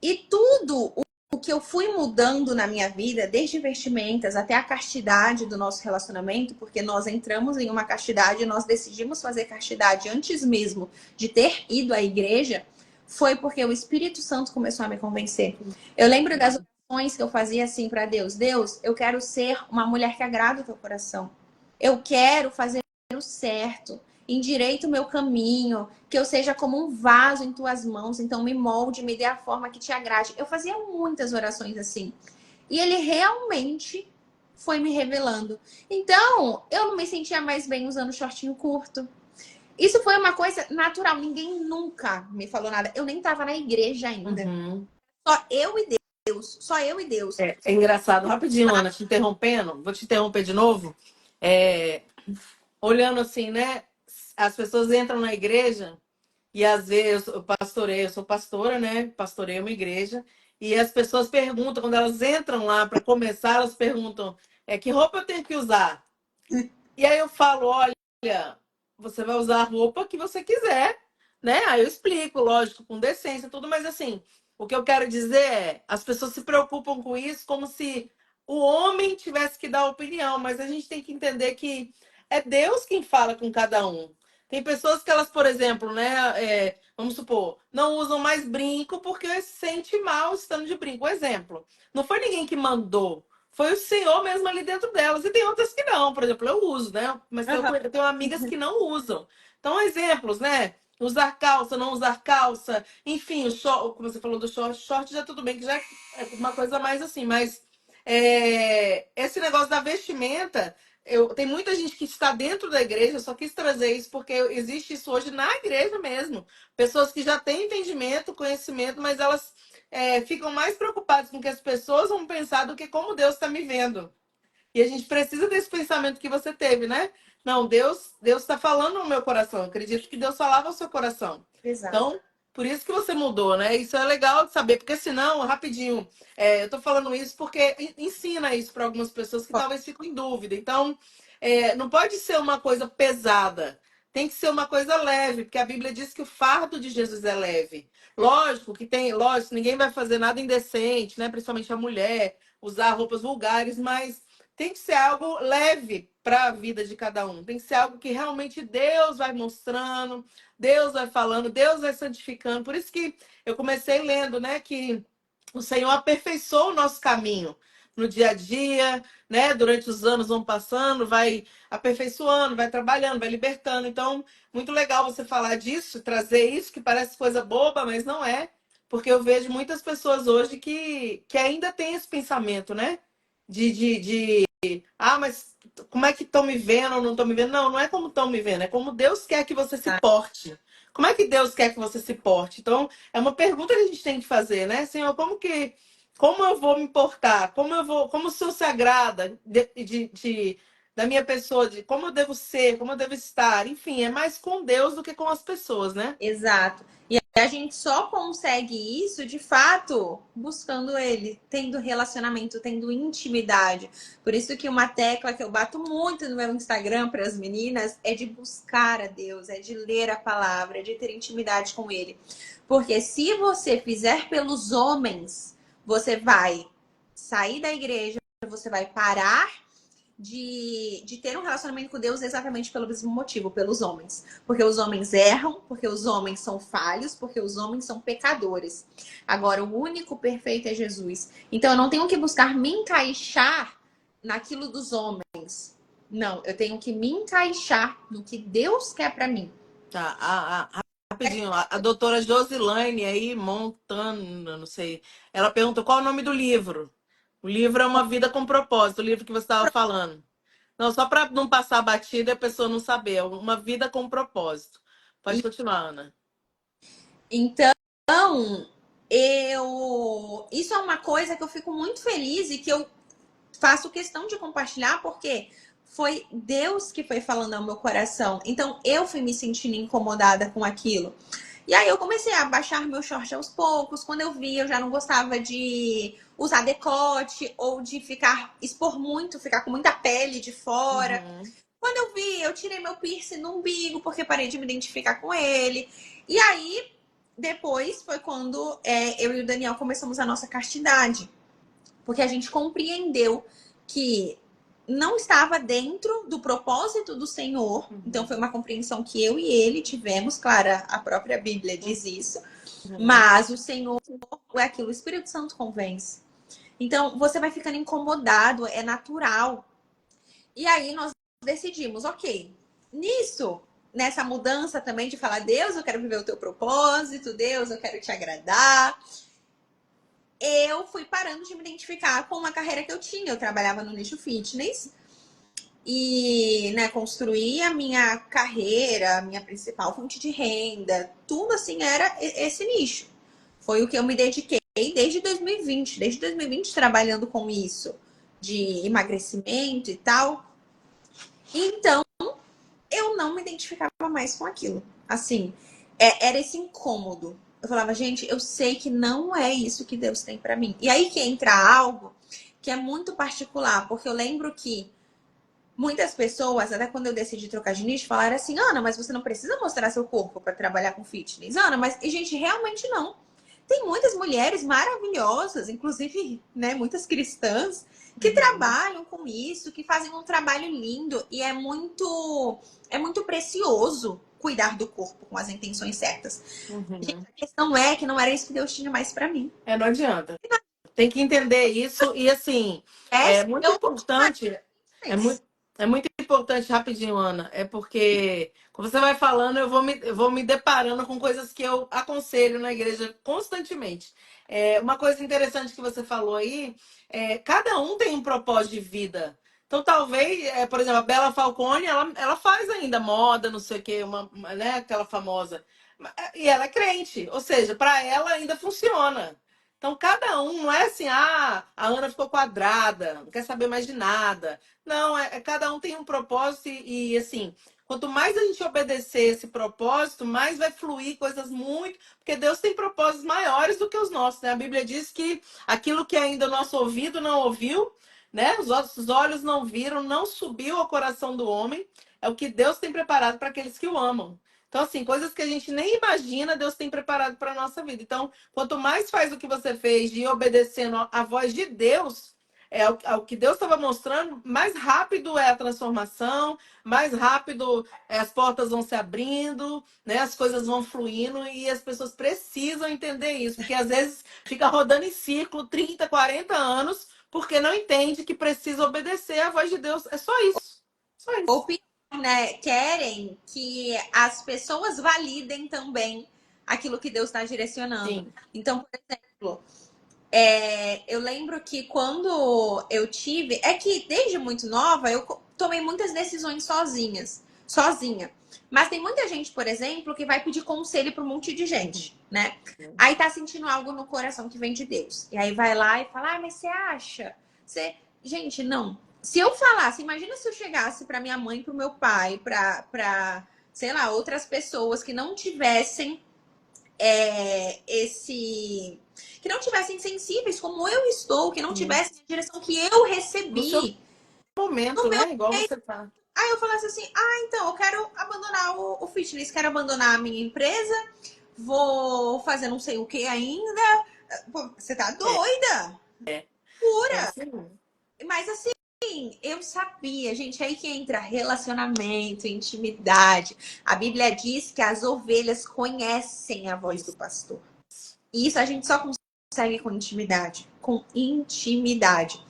E tudo o que eu fui mudando na minha vida, desde vestimentas até a castidade do nosso relacionamento, porque nós entramos em uma castidade, nós decidimos fazer castidade antes mesmo de ter ido à igreja, foi porque o Espírito Santo começou a me convencer. Eu lembro das orações que eu fazia assim para Deus: Deus, eu quero ser uma mulher que agrada o teu coração. Eu quero fazer o certo. Endireita o meu caminho, que eu seja como um vaso em tuas mãos, então me molde, me dê a forma que te agrade. Eu fazia muitas orações assim. E ele realmente foi me revelando. Então, eu não me sentia mais bem usando shortinho curto. Isso foi uma coisa natural, ninguém nunca me falou nada. Eu nem estava na igreja ainda. Uhum. Só eu e Deus, só eu e Deus. É engraçado, rapidinho, Ana, te interrompendo, vou te interromper de novo. Olhando assim, né? As pessoas entram na igreja e às vezes eu sou pastora, né? Pastorei uma igreja, e as pessoas perguntam, quando elas entram lá para começar, elas perguntam: que roupa eu tenho que usar? E aí eu falo: olha, você vai usar a roupa que você quiser, né? Aí eu explico, lógico, com decência e tudo, mas assim, o que eu quero dizer é, as pessoas se preocupam com isso como se o homem tivesse que dar opinião, mas a gente tem que entender que é Deus quem fala com cada um. Tem pessoas que elas, por exemplo, né, vamos supor, não usam mais brinco porque se sente mal estando de brinco. Exemplo, não foi ninguém que mandou. Foi o Senhor mesmo ali dentro delas. E tem outras que não. Por exemplo, eu uso, né? Mas eu tenho amigas que não usam. Então, exemplos, né? Usar calça, não usar calça. Enfim, o short, como você falou do short já tudo bem, que já é uma coisa mais assim. Mas esse negócio da vestimenta, tem muita gente que está dentro da igreja, eu só quis trazer isso porque existe isso hoje na igreja mesmo. Pessoas que já têm entendimento, conhecimento, mas elas ficam mais preocupados com o que as pessoas vão pensar do que como Deus está me vendo. E a gente precisa desse pensamento que você teve, né? Não, Deus está falando no meu coração. Eu acredito que Deus falava ao seu coração. Exato. Então, por isso que você mudou, né? Isso é legal de saber, porque senão, rapidinho, eu tô falando isso porque ensina isso para algumas pessoas que talvez fiquem em dúvida. Então, não pode ser uma coisa pesada. Tem que ser uma coisa leve, porque a Bíblia diz que o fardo de Jesus é leve. Lógico, ninguém vai fazer nada indecente, né? Principalmente a mulher, usar roupas vulgares, mas tem que ser algo leve para a vida de cada um. Tem que ser algo que realmente Deus vai mostrando, Deus vai falando, Deus vai santificando. Por isso que eu comecei lendo, né, que o Senhor aperfeiçoou o nosso caminho no dia a dia, né? Durante os anos vão passando, vai aperfeiçoando, vai trabalhando, vai libertando. Então, muito legal você falar disso, trazer isso, que parece coisa boba, mas não é. Porque eu vejo muitas pessoas hoje que ainda têm esse pensamento, né? Mas como é que estão me vendo ou não estão me vendo? Não, não é como estão me vendo, é como Deus quer que você se porte. Como é que Deus quer que você se porte? Então, é uma pergunta que a gente tem que fazer, né? Senhor, como eu vou me portar? Como o Senhor se agrada da minha pessoa, de como eu devo ser, como eu devo estar? Enfim, é mais com Deus do que com as pessoas, né? Exato. E a gente só consegue isso, de fato, buscando ele, tendo relacionamento, tendo intimidade. Por isso que uma tecla que eu bato muito no meu Instagram para as meninas é de buscar a Deus, é de ler a palavra, é de ter intimidade com ele. Porque se você fizer pelos homens, você vai sair da igreja, você vai parar de ter um relacionamento com Deus exatamente pelo mesmo motivo, pelos homens. Porque os homens erram, porque os homens são falhos, porque os homens são pecadores. Agora, o único perfeito é Jesus. Então, eu não tenho que buscar me encaixar naquilo dos homens. Não, eu tenho que me encaixar no que Deus quer para mim. Tá, rapidinho, a doutora Josilane aí, Montana, não sei, ela perguntou qual é o nome do livro. O livro é Uma Vida com Propósito, o livro que você estava falando. Não, só para não passar batida e a pessoa não saber, é Uma Vida com Propósito. Pode continuar, Ana. Então, isso é uma coisa que eu fico muito feliz e que eu faço questão de compartilhar, porque foi Deus que foi falando ao meu coração. Então, eu fui me sentindo incomodada com aquilo. E aí eu comecei a baixar meu short aos poucos. Quando eu vi, eu já não gostava de usar decote ou de expor muito, ficar com muita pele de fora. Uhum. Quando eu vi, eu tirei meu piercing no umbigo, porque parei de me identificar com ele. E aí, depois foi quando eu e o Daniel começamos a nossa castidade. Porque a gente compreendeu que não estava dentro do propósito do Senhor. Então, foi uma compreensão que eu e ele tivemos. Claro, a própria Bíblia diz isso. Uhum. Mas o Senhor é aquilo, o Espírito Santo convence. Então, você vai ficando incomodado, é natural. E aí, nós decidimos, ok, nessa mudança também de falar, Deus, eu quero viver o teu propósito, Deus, eu quero te agradar, eu fui parando de me identificar com uma carreira que eu tinha. Eu trabalhava no nicho fitness e, né, construí a minha carreira, a minha principal fonte de renda, tudo assim era esse nicho. Foi o que eu me dediquei desde 2020, desde 2020 trabalhando com isso, de emagrecimento e tal. Então, eu não me identificava mais com aquilo. Assim, era esse incômodo. Eu falava, gente, eu sei que não é isso que Deus tem pra mim. E aí que entra algo que é muito particular, porque eu lembro que muitas pessoas, até quando eu decidi trocar de nicho, falaram assim: Ana, mas você não precisa mostrar seu corpo para trabalhar com fitness. Ana, mas, e, gente, realmente não. Tem muitas mulheres maravilhosas, inclusive, né, muitas cristãs, que Uhum. trabalham com isso, que fazem um trabalho lindo e é muito precioso cuidar do corpo com as intenções certas. Gente, Uhum. a questão é que não era isso que Deus tinha mais para mim. Não adianta. Tem que entender isso e assim, É, é muito eu não tinha importante, é mais. muito, é muito importante, rapidinho, Ana, é porque quando você vai falando, eu vou me deparando com coisas que eu aconselho na igreja constantemente. Uma coisa interessante que você falou aí, cada um tem um propósito de vida. Então, talvez, por exemplo, a Bela Falcone, ela faz ainda moda, não sei o quê, né, aquela famosa. E ela é crente, ou seja, para ela ainda funciona. Então, cada um, não é assim, a Ana ficou quadrada, não quer saber mais de nada. Não, cada um tem um propósito assim, quanto mais a gente obedecer esse propósito, mais vai fluir coisas muito. Porque Deus tem propósitos maiores do que os nossos, né? A Bíblia diz que aquilo que ainda o nosso ouvido não ouviu, né? Os nossos olhos não viram, não subiu ao coração do homem, é o que Deus tem preparado para aqueles que o amam. Então, assim, coisas que a gente nem imagina, Deus tem preparado para a nossa vida. Então, quanto mais faz o que você fez de ir obedecendo a voz de Deus, ao que Deus estava mostrando, mais rápido é a transformação, mais rápido as portas vão se abrindo, né? As coisas vão fluindo e as pessoas precisam entender isso, porque às vezes fica rodando em círculo 30, 40 anos, porque não entende que precisa obedecer à voz de Deus. É só isso. Só Ou isso. pior, né? Querem que as pessoas validem também aquilo que Deus está direcionando. Sim. Então, por exemplo, eu lembro que quando eu tive. É que desde muito nova eu tomei muitas decisões sozinha. Mas tem muita gente, por exemplo, que vai pedir conselho para um monte de gente, né? Aí tá sentindo algo no coração que vem de Deus. E aí vai lá e fala: ah, mas você acha? Você... Gente, não. Se eu falasse, imagina se eu chegasse para minha mãe, para o meu pai, para, sei lá, outras pessoas que não tivessem que não tivessem sensíveis como eu estou, que não Sim. tivessem a direção que eu No seu recebi. momento, No meu... né? Igual você tá. Aí eu falasse assim: ah, então, eu quero abandonar o fitness, quero abandonar a minha empresa, vou fazer não sei o que ainda. Pô, você tá É, doida? é Pura. assim. Mas assim, eu sabia, gente, aí que entra relacionamento, intimidade. A Bíblia diz que as ovelhas conhecem a voz do Isso. pastor. E isso a gente só consegue com intimidade. Com intimidade.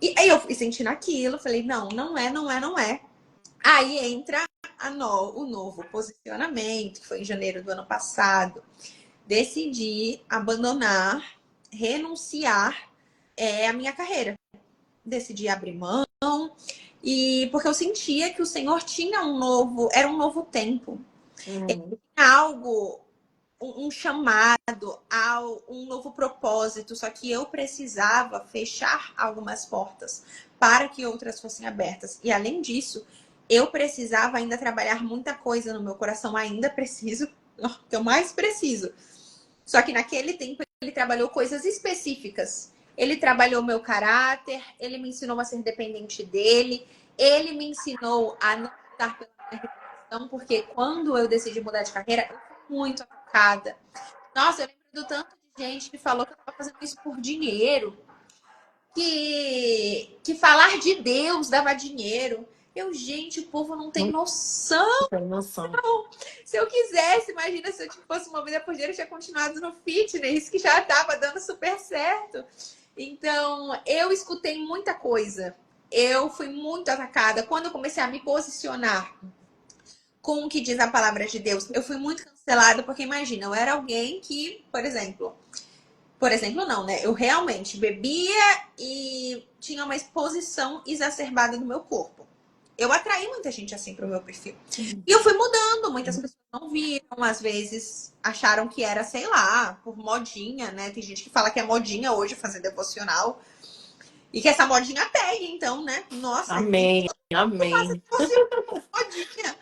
E aí eu fui sentindo aquilo, falei, não, não é, não é, não é. Aí entra o novo posicionamento, que foi em janeiro do ano passado. Decidi abandonar, renunciar a minha carreira. Decidi abrir mão. E porque eu sentia que o Senhor tinha era um novo tempo. Uhum. Algo, um chamado, um novo propósito. Só que eu precisava fechar algumas portas para que outras fossem abertas. E além disso, eu precisava ainda trabalhar muita coisa no meu coração. Ainda preciso. que eu mais preciso. Só que naquele tempo ele trabalhou coisas específicas. Ele trabalhou meu caráter, ele me ensinou a ser dependente dele, ele me ensinou a não lutar pela minha reputação, porque quando eu decidi mudar de carreira, eu fui muito atacada. Nossa, eu lembro do tanto de gente que falou que eu estava fazendo isso por dinheiro, que falar de Deus dava dinheiro. Eu, gente, o povo não tem Não noção. tem noção. Se eu quisesse, imagina se eu fosse movida por dinheiro, eu tinha continuado no fitness, que já estava dando super certo. Então, eu escutei muita coisa. Eu fui muito atacada. Quando eu comecei a me posicionar com o que diz a palavra de Deus, eu fui muito cancelada, porque imagina, eu era alguém que, por exemplo, não, né? Eu realmente bebia e tinha uma exposição exacerbada do meu corpo. Eu atraí muita gente assim pro meu perfil. E eu fui mudando, muitas pessoas não viram, às vezes acharam que era, sei lá, por modinha, né? Tem gente que fala que é modinha hoje fazer devocional e que essa modinha pegue, então, né? Nossa, Amém, amém. modinha.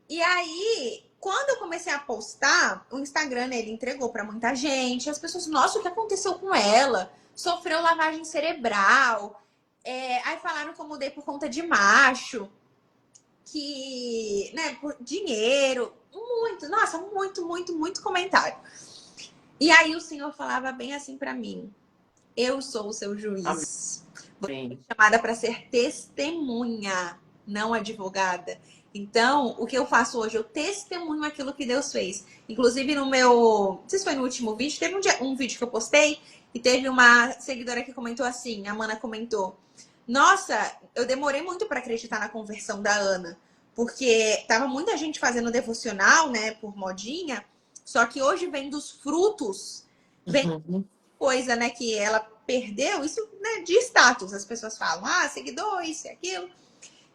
E aí, quando eu comecei a postar, o Instagram, né, ele entregou pra muita gente. As pessoas, nossa, o que aconteceu com ela? Sofreu lavagem cerebral. Aí falaram que eu mudei por conta de macho. Que, né, por dinheiro. Muito, nossa, muito, muito, muito comentário. E aí o Senhor falava bem assim pra mim: eu sou o seu juiz. Você foi Amém. chamada para ser testemunha, não advogada. Então, o que eu faço hoje? Eu testemunho aquilo que Deus fez. Inclusive, no meu. Não sei se foi no último vídeo, teve um vídeo que eu postei e teve uma seguidora que comentou assim: a Mana comentou. Nossa, eu demorei muito para acreditar na conversão da Ana, porque tava muita gente fazendo devocional, né, por modinha, só que hoje vem dos frutos, vem Uhum. coisa, né, que ela perdeu, isso, né, de status. As pessoas falam, seguidor, isso e aquilo.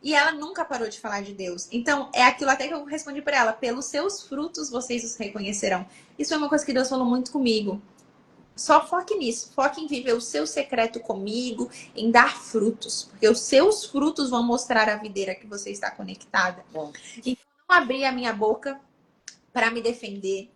E ela nunca parou de falar de Deus. Então, é aquilo até que eu respondi para ela: pelos seus frutos vocês os reconhecerão. Isso é uma coisa que Deus falou muito comigo. Só foque nisso, foque em viver o seu secreto comigo, em dar frutos, porque os seus frutos vão mostrar a videira que você está conectada. Bom. Então, não abri a minha boca para me defender.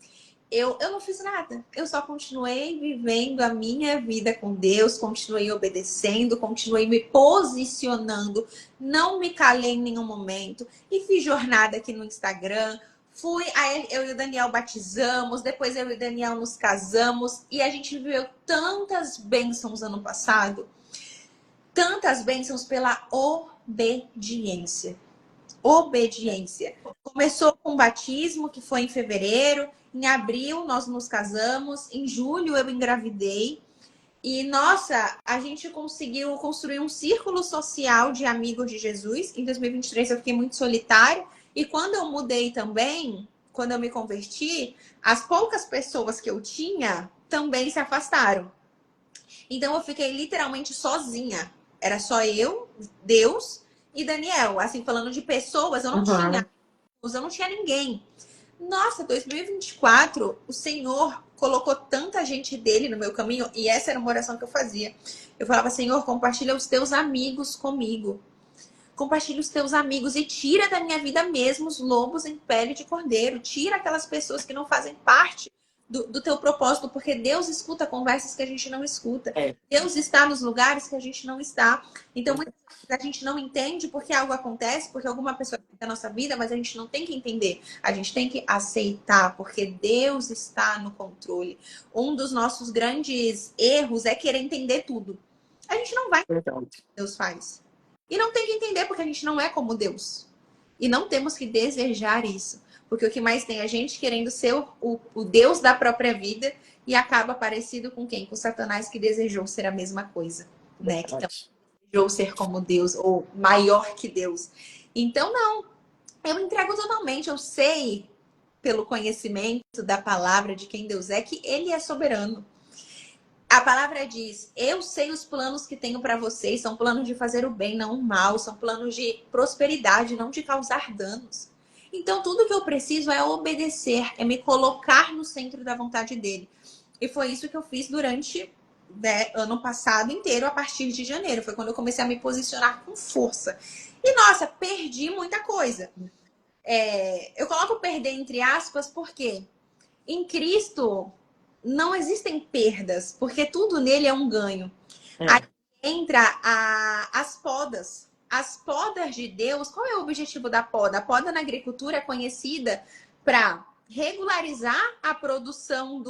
Eu não fiz nada. Eu só continuei vivendo a minha vida com Deus, continuei obedecendo, continuei me posicionando, não me calei em nenhum momento e fiz jornada aqui no Instagram. Aí eu e o Daniel batizamos, depois eu e o Daniel nos casamos e a gente viveu tantas bênçãos ano passado, tantas bênçãos pela obediência. Obediência. Começou com o batismo, que foi em fevereiro. Em abril, nós nos casamos. Em julho, eu engravidei. E, nossa, a gente conseguiu construir um círculo social de amigos de Jesus. Em 2023, eu fiquei muito solitária. E quando eu mudei também, quando eu me converti, as poucas pessoas que eu tinha também se afastaram. Então, eu fiquei literalmente sozinha. Era só eu, Deus e Daniel. Assim, falando de pessoas, Uhum. eu não tinha ninguém. Nossa, 2024, o Senhor colocou tanta gente dele no meu caminho, e essa era uma oração que eu fazia. Eu falava: Senhor, compartilha os teus amigos comigo. Compartilha os teus amigos e tira da minha vida mesmo os lobos em pele de cordeiro. Tira aquelas pessoas que não fazem parte do teu propósito, porque Deus escuta conversas que a gente não escuta. É. Deus está nos lugares que a gente não está. Então, muitas vezes a gente não entende porque algo acontece, porque alguma pessoa está na nossa vida, mas a gente não tem que entender. A gente tem que aceitar, porque Deus está no controle. Um dos nossos grandes erros é querer entender tudo. A gente não vai entender o que Deus faz. E não tem que entender, porque a gente não é como Deus. E não temos que desejar isso. Porque o que mais tem é a gente querendo ser o Deus da própria vida e acaba parecido com quem? Com Satanás, que desejou ser a mesma coisa. Né? Que também desejou ser como Deus, ou maior que Deus. Então, não. Eu entrego totalmente. Eu sei, pelo conhecimento da palavra de quem Deus é, que Ele é soberano. A palavra diz: eu sei os planos que tenho para vocês, são planos de fazer o bem, não o mal, são planos de prosperidade, não de causar danos. Então, tudo que eu preciso é obedecer, é me colocar no centro da vontade dele. E foi isso que eu fiz durante, né, ano passado inteiro, a partir de janeiro. Foi quando eu comecei a me posicionar com força. E, nossa, perdi muita coisa. Eu coloco perder entre aspas porque em Cristo não existem perdas, porque tudo nele é um ganho. Aí É, entra as podas. As podas de Deus, qual é o objetivo da poda? A poda na agricultura é conhecida para regularizar a produção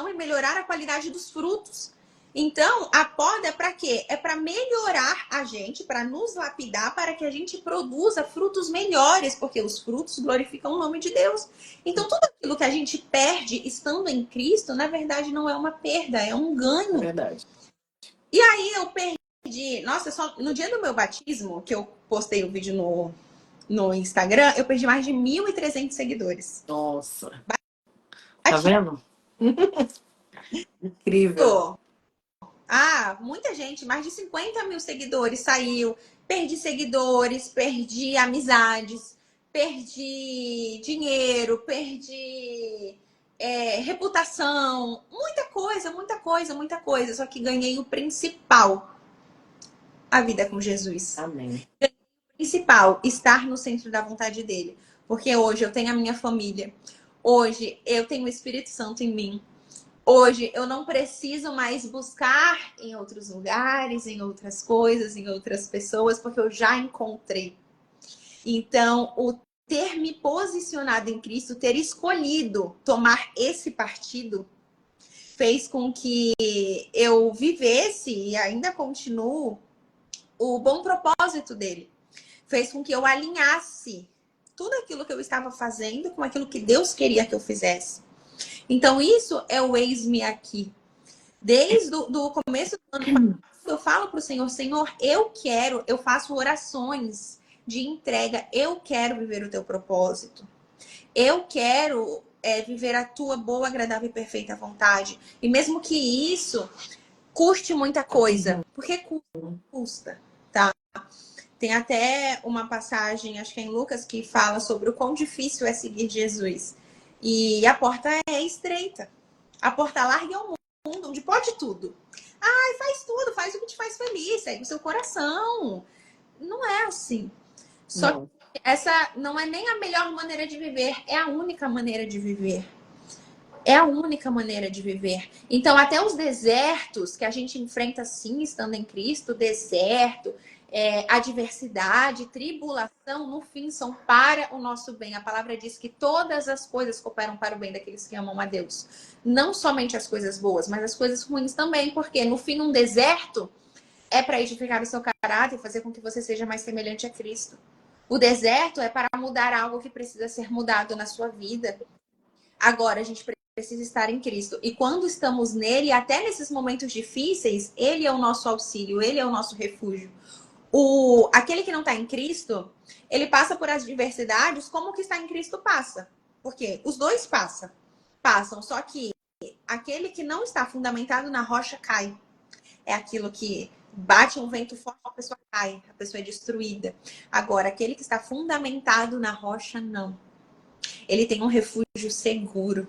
e melhorar a qualidade dos frutos. Então, a poda é para quê? É para melhorar a gente, para nos lapidar, para que a gente produza frutos melhores, porque os frutos glorificam o nome de Deus. Então, tudo aquilo que a gente perde estando em Cristo, na verdade, não é uma perda, é um é ganho. verdade. E aí eu perdi, nossa, só no dia do meu batismo, que eu postei o vídeo no Instagram, eu perdi mais de 1.300 seguidores. Nossa, tá Batismo. vendo? Incrível. Muita gente, mais de 50 mil seguidores saiu. Perdi seguidores, perdi amizades, perdi dinheiro, perdi reputação. Muita coisa, muita coisa, muita coisa. Só que ganhei o principal, a vida com Jesus. Amém. O principal, estar no centro da vontade dele. Porque hoje eu tenho a minha família. Hoje eu tenho o Espírito Santo em mim. Hoje eu não preciso mais buscar em outros lugares, em outras coisas, em outras pessoas, porque eu já encontrei. Então, o ter me posicionado em Cristo, ter escolhido tomar esse partido, fez com que eu vivesse e ainda continuo o bom propósito dele. Fez com que eu alinhasse tudo aquilo que eu estava fazendo com aquilo que Deus queria que eu fizesse. Então, isso é o eis-me aqui. Desde o começo do ano passado, eu falo para o Senhor, Senhor, eu faço orações de entrega, eu quero viver o teu propósito. Eu quero viver a tua boa, agradável e perfeita vontade. E mesmo que isso custe muita coisa, porque custa, tá? Tem até uma passagem, acho que é em Lucas, que fala sobre o quão difícil é seguir Jesus. E a porta é estreita. A porta larga é um mundo onde pode tudo. Faz tudo, faz o que te faz feliz, segue o seu coração. Não é assim. Só que Não. essa não é nem a melhor maneira de viver, é a única maneira de viver. É a única maneira de viver. Então, até os desertos que a gente enfrenta sim, estando em Cristo, deserto, adversidade, tribulação, no fim são para o nosso bem. A palavra diz que todas as coisas cooperam para o bem daqueles que amam a Deus. Não somente as coisas boas, mas as coisas ruins também, porque no fim, um deserto é para edificar o seu caráter e fazer com que você seja mais semelhante a Cristo. O deserto é para mudar algo que precisa ser mudado na sua vida. Agora, a gente precisa estar em Cristo. E quando estamos nele, até nesses momentos difíceis, ele é o nosso auxílio, ele é o nosso refúgio. Aquele que não está em Cristo, ele passa por adversidades como o que está em Cristo passa. Porque os dois passam, só que aquele que não está fundamentado na rocha cai. É aquilo que bate um vento forte, a pessoa cai, a pessoa é destruída. Agora, aquele que está fundamentado na rocha, não. Ele tem um refúgio seguro.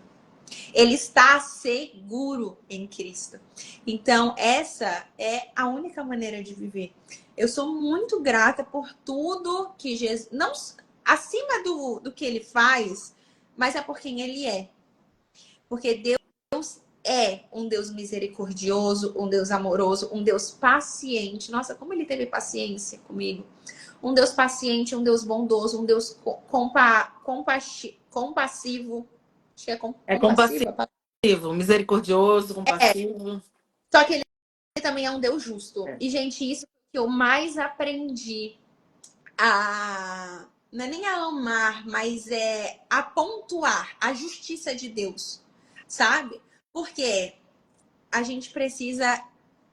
Ele está seguro em Cristo. Então, essa é a única maneira de viver. Eu sou muito grata por tudo que Jesus... Não acima do que ele faz, mas é por quem ele é. Porque Deus é um Deus misericordioso, um Deus amoroso, um Deus paciente. Nossa, como ele teve paciência comigo. Um Deus paciente, um Deus bondoso, um Deus compassivo. Acho que é É compassivo. compassivo, misericordioso, compassivo. Só que ele também é um Deus justo. É. E, gente, isso que eu mais aprendi não é nem a amar, mas a pontuar a justiça de Deus, sabe? Porque a gente precisa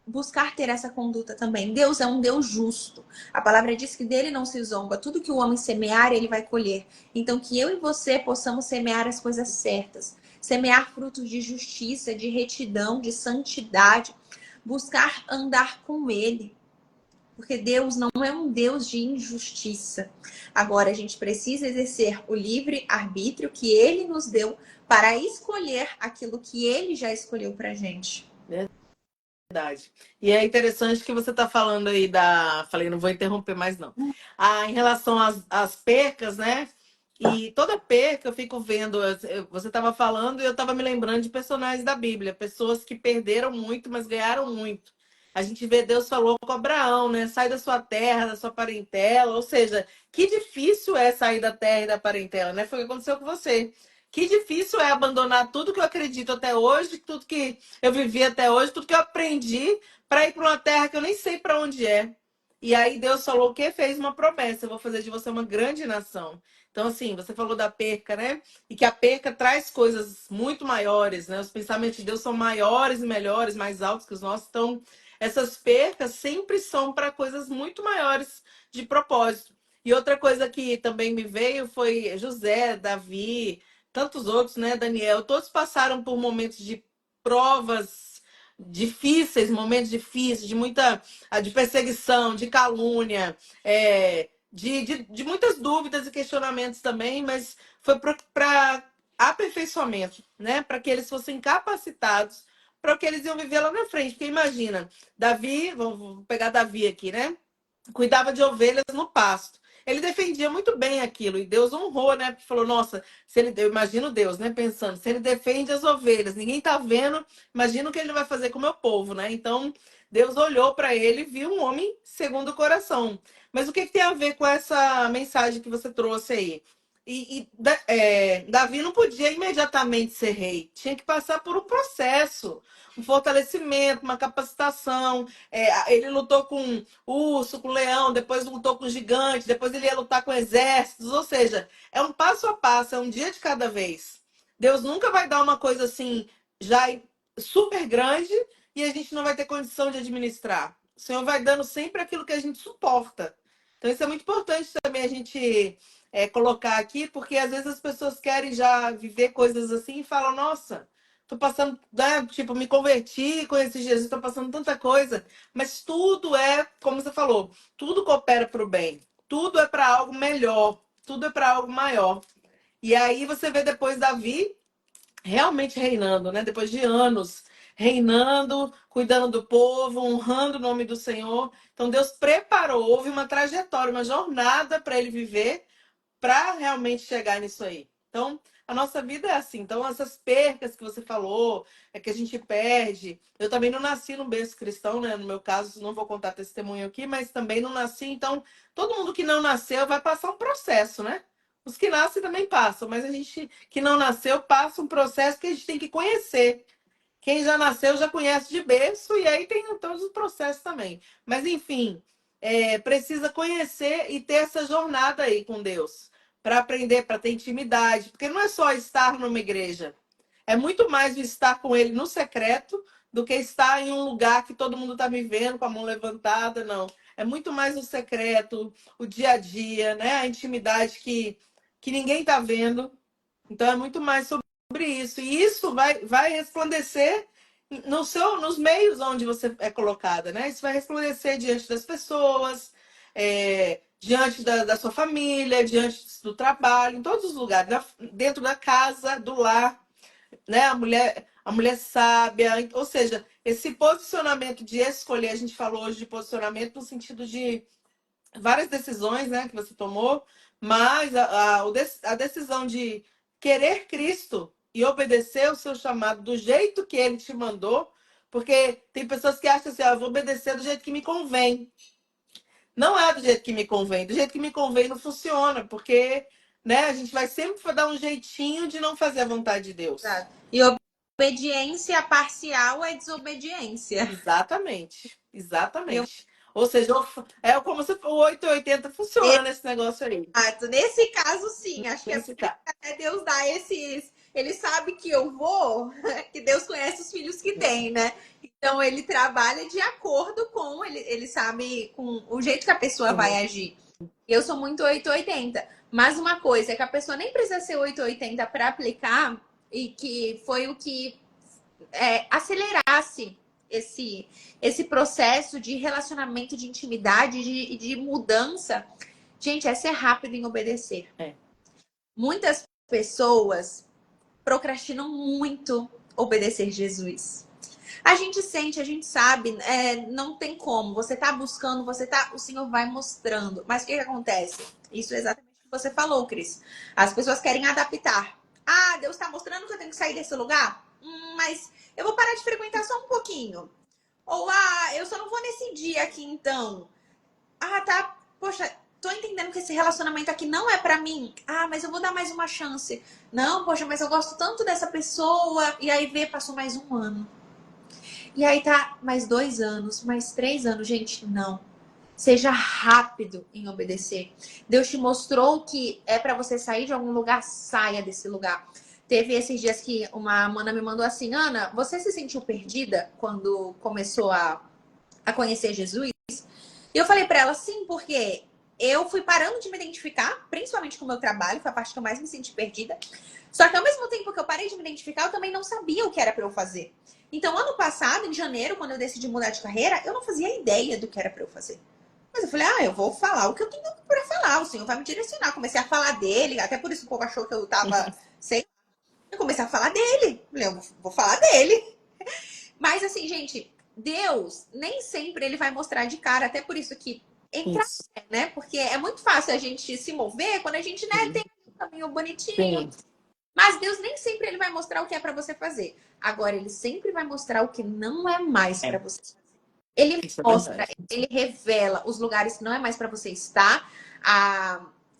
buscar ter essa conduta também. Deus é um Deus justo. A palavra diz que dele não se zomba. Tudo que o homem semear, ele vai colher. Então, que eu e você possamos semear as coisas certas. Semear frutos de justiça, de retidão, de santidade. Buscar andar com ele. Porque Deus não é um Deus de injustiça. Agora, a gente precisa exercer o livre arbítrio que ele nos deu para escolher aquilo que ele já escolheu pra gente. Verdade. E é interessante que você está falando aí da. Falei, não vou interromper mais, não. Em relação às percas, né? E toda perca eu fico vendo. Você estava falando e eu estava me lembrando de personagens da Bíblia, pessoas que perderam muito, mas ganharam muito. A gente vê Deus falou com Abraão, né? Sai da sua terra, da sua parentela. Ou seja, que difícil é sair da terra e da parentela, né? Foi o que aconteceu com você. Que difícil é abandonar tudo que eu acredito até hoje, tudo que eu vivi até hoje, tudo que eu aprendi para ir para uma terra que eu nem sei para onde é. E aí Deus falou o quê? Fez uma promessa: eu vou fazer de você uma grande nação. Então, assim, você falou da perca, né? E que a perca traz coisas muito maiores, né? Os pensamentos de Deus são maiores e melhores, mais altos que os nossos. Então, essas percas sempre são para coisas muito maiores de propósito. E outra coisa que também me veio foi José, Davi, tantos outros, né, Daniel? Todos passaram por momentos de provas difíceis, momentos difíceis, de muita de perseguição, de calúnia, de muitas dúvidas e questionamentos também, mas foi para aperfeiçoamento, né? Para que eles fossem capacitados para o que eles iam viver lá na frente. Porque imagina, Davi, vou pegar Davi aqui, né? Cuidava de ovelhas no pasto. Ele defendia muito bem aquilo e Deus honrou, né? Porque falou: nossa, se ele, eu imagino Deus, né? Pensando, se ele defende as ovelhas, ninguém tá vendo, imagina o que ele vai fazer com o meu povo, né? Então, Deus olhou para ele e viu um homem segundo o coração. Mas o que tem a ver com essa mensagem que você trouxe aí? Davi não podia imediatamente ser rei, tinha que passar por um processo, um fortalecimento, uma capacitação. Ele lutou com urso, com leão, depois lutou com gigante, depois ele ia lutar com exércitos, ou seja, é um passo a passo, é um dia de cada vez. Deus nunca vai dar uma coisa assim, já super grande, e a gente não vai ter condição de administrar. O Senhor vai dando sempre aquilo que a gente suporta. Então isso é muito importante também a gente colocar aqui, porque às vezes as pessoas querem já viver coisas assim e falam: nossa, tô passando, né, tipo, me converti, conheci Jesus, tô passando tanta coisa. Mas tudo é, como você falou, tudo coopera para o bem. Tudo é para algo melhor. Tudo é para algo maior. E aí você vê depois Davi realmente reinando, né? Depois de anos reinando, cuidando do povo, honrando o nome do Senhor. Então Deus preparou, houve uma trajetória, uma jornada para ele viver para realmente chegar nisso aí. Então, a nossa vida é assim. Então, essas percas que você falou, é que a gente perde. Eu também não nasci no berço cristão, né? No meu caso, não vou contar testemunho aqui, mas também não nasci. Então, todo mundo que não nasceu vai passar um processo, né? Os que nascem também passam, mas a gente que não nasceu passa um processo que a gente tem que conhecer. Quem já nasceu já conhece de berço, e aí tem todos os processos também. Mas, enfim, precisa conhecer e ter essa jornada aí com Deus, para aprender, para ter intimidade. Porque não é só estar numa igreja, é muito mais o estar com Ele no secreto do que estar em um lugar que todo mundo está me vendo com a mão levantada, não. É muito mais o secreto, o dia a dia, né? A intimidade que ninguém está vendo. Então é muito mais sobre isso. E isso vai resplandecer nos meios onde você é colocada, né? Isso vai resplandecer diante das pessoas, diante da sua família, diante do trabalho, em todos os lugares, dentro da casa, do lar, né? A mulher sábia, ou seja, esse posicionamento de escolher, a gente falou hoje de posicionamento no sentido de várias decisões, né, que você tomou, mas a decisão de querer Cristo e obedecer o seu chamado do jeito que ele te mandou, porque tem pessoas que acham assim: eu vou obedecer do jeito que me convém. Não é do jeito que me convém. Do jeito que me convém não funciona, porque, né, a gente vai sempre dar um jeitinho de não fazer a vontade de Deus. E obediência parcial é desobediência. Exatamente. E eu, Exatamente. Ou seja, é como se o 880 funciona nesse negócio aí. exato. Nesse caso, sim, acho que é Nesse por isso caso. que até Deus dá esses. Ele sabe que eu vou, que Deus conhece os filhos que tem, né? Então ele trabalha de acordo com, ele sabe com o jeito que a pessoa vai agir. Eu sou muito 880. Mas uma coisa é que a pessoa nem precisa ser 880 para aplicar, e que foi o que acelerasse esse processo de relacionamento, de intimidade, de mudança. Gente, é ser rápido em obedecer. Muitas pessoas procrastinam muito obedecer Jesus. A gente sente, a gente sabe, não tem como. Você tá buscando, o Senhor vai mostrando. Mas o que que acontece? Isso é exatamente o que você falou, Cris. As pessoas querem adaptar. Ah, Deus tá mostrando que eu tenho que sair desse lugar? Mas eu vou parar de frequentar só um pouquinho. Ou, eu só não vou nesse dia aqui, então. Ah, tá. Poxa, tô entendendo que esse relacionamento aqui não é pra mim. Ah, mas eu vou dar mais uma chance. Não, poxa, mas eu gosto tanto dessa pessoa. E aí passou mais um ano. E aí tá mais 2 anos, mais 3 anos. Gente, não. Seja rápido em obedecer. Deus te mostrou que é pra você sair de algum lugar, saia desse lugar. Teve esses dias que uma mana me mandou assim: Ana, você se sentiu perdida quando começou a conhecer Jesus? E eu falei pra ela, sim, porque eu fui parando de me identificar, principalmente com o meu trabalho, foi a parte que eu mais me senti perdida. Só que ao mesmo tempo que eu parei de me identificar, eu também não sabia o que era pra eu fazer. Então, ano passado, em janeiro, quando eu decidi mudar de carreira, eu não fazia ideia do que era pra eu fazer. Mas eu falei, eu vou falar o que eu tenho pra falar, o Senhor vai me direcionar. Comecei a falar dele, até por isso o povo achou que eu tava, sei lá. Eu comecei a falar dele. Falei, eu vou falar dele. Mas assim, gente, Deus nem sempre ele vai mostrar de cara, até por isso que entra, Isso. né? Porque é muito fácil a gente se mover quando a gente, né, tem um caminho bonitinho. Sim. Mas Deus nem sempre ele vai mostrar o que é para você fazer. Agora, ele sempre vai mostrar o que não é mais para É, você fazer. Ele isso é mostra, verdade. ele revela os lugares que não é mais para você estar,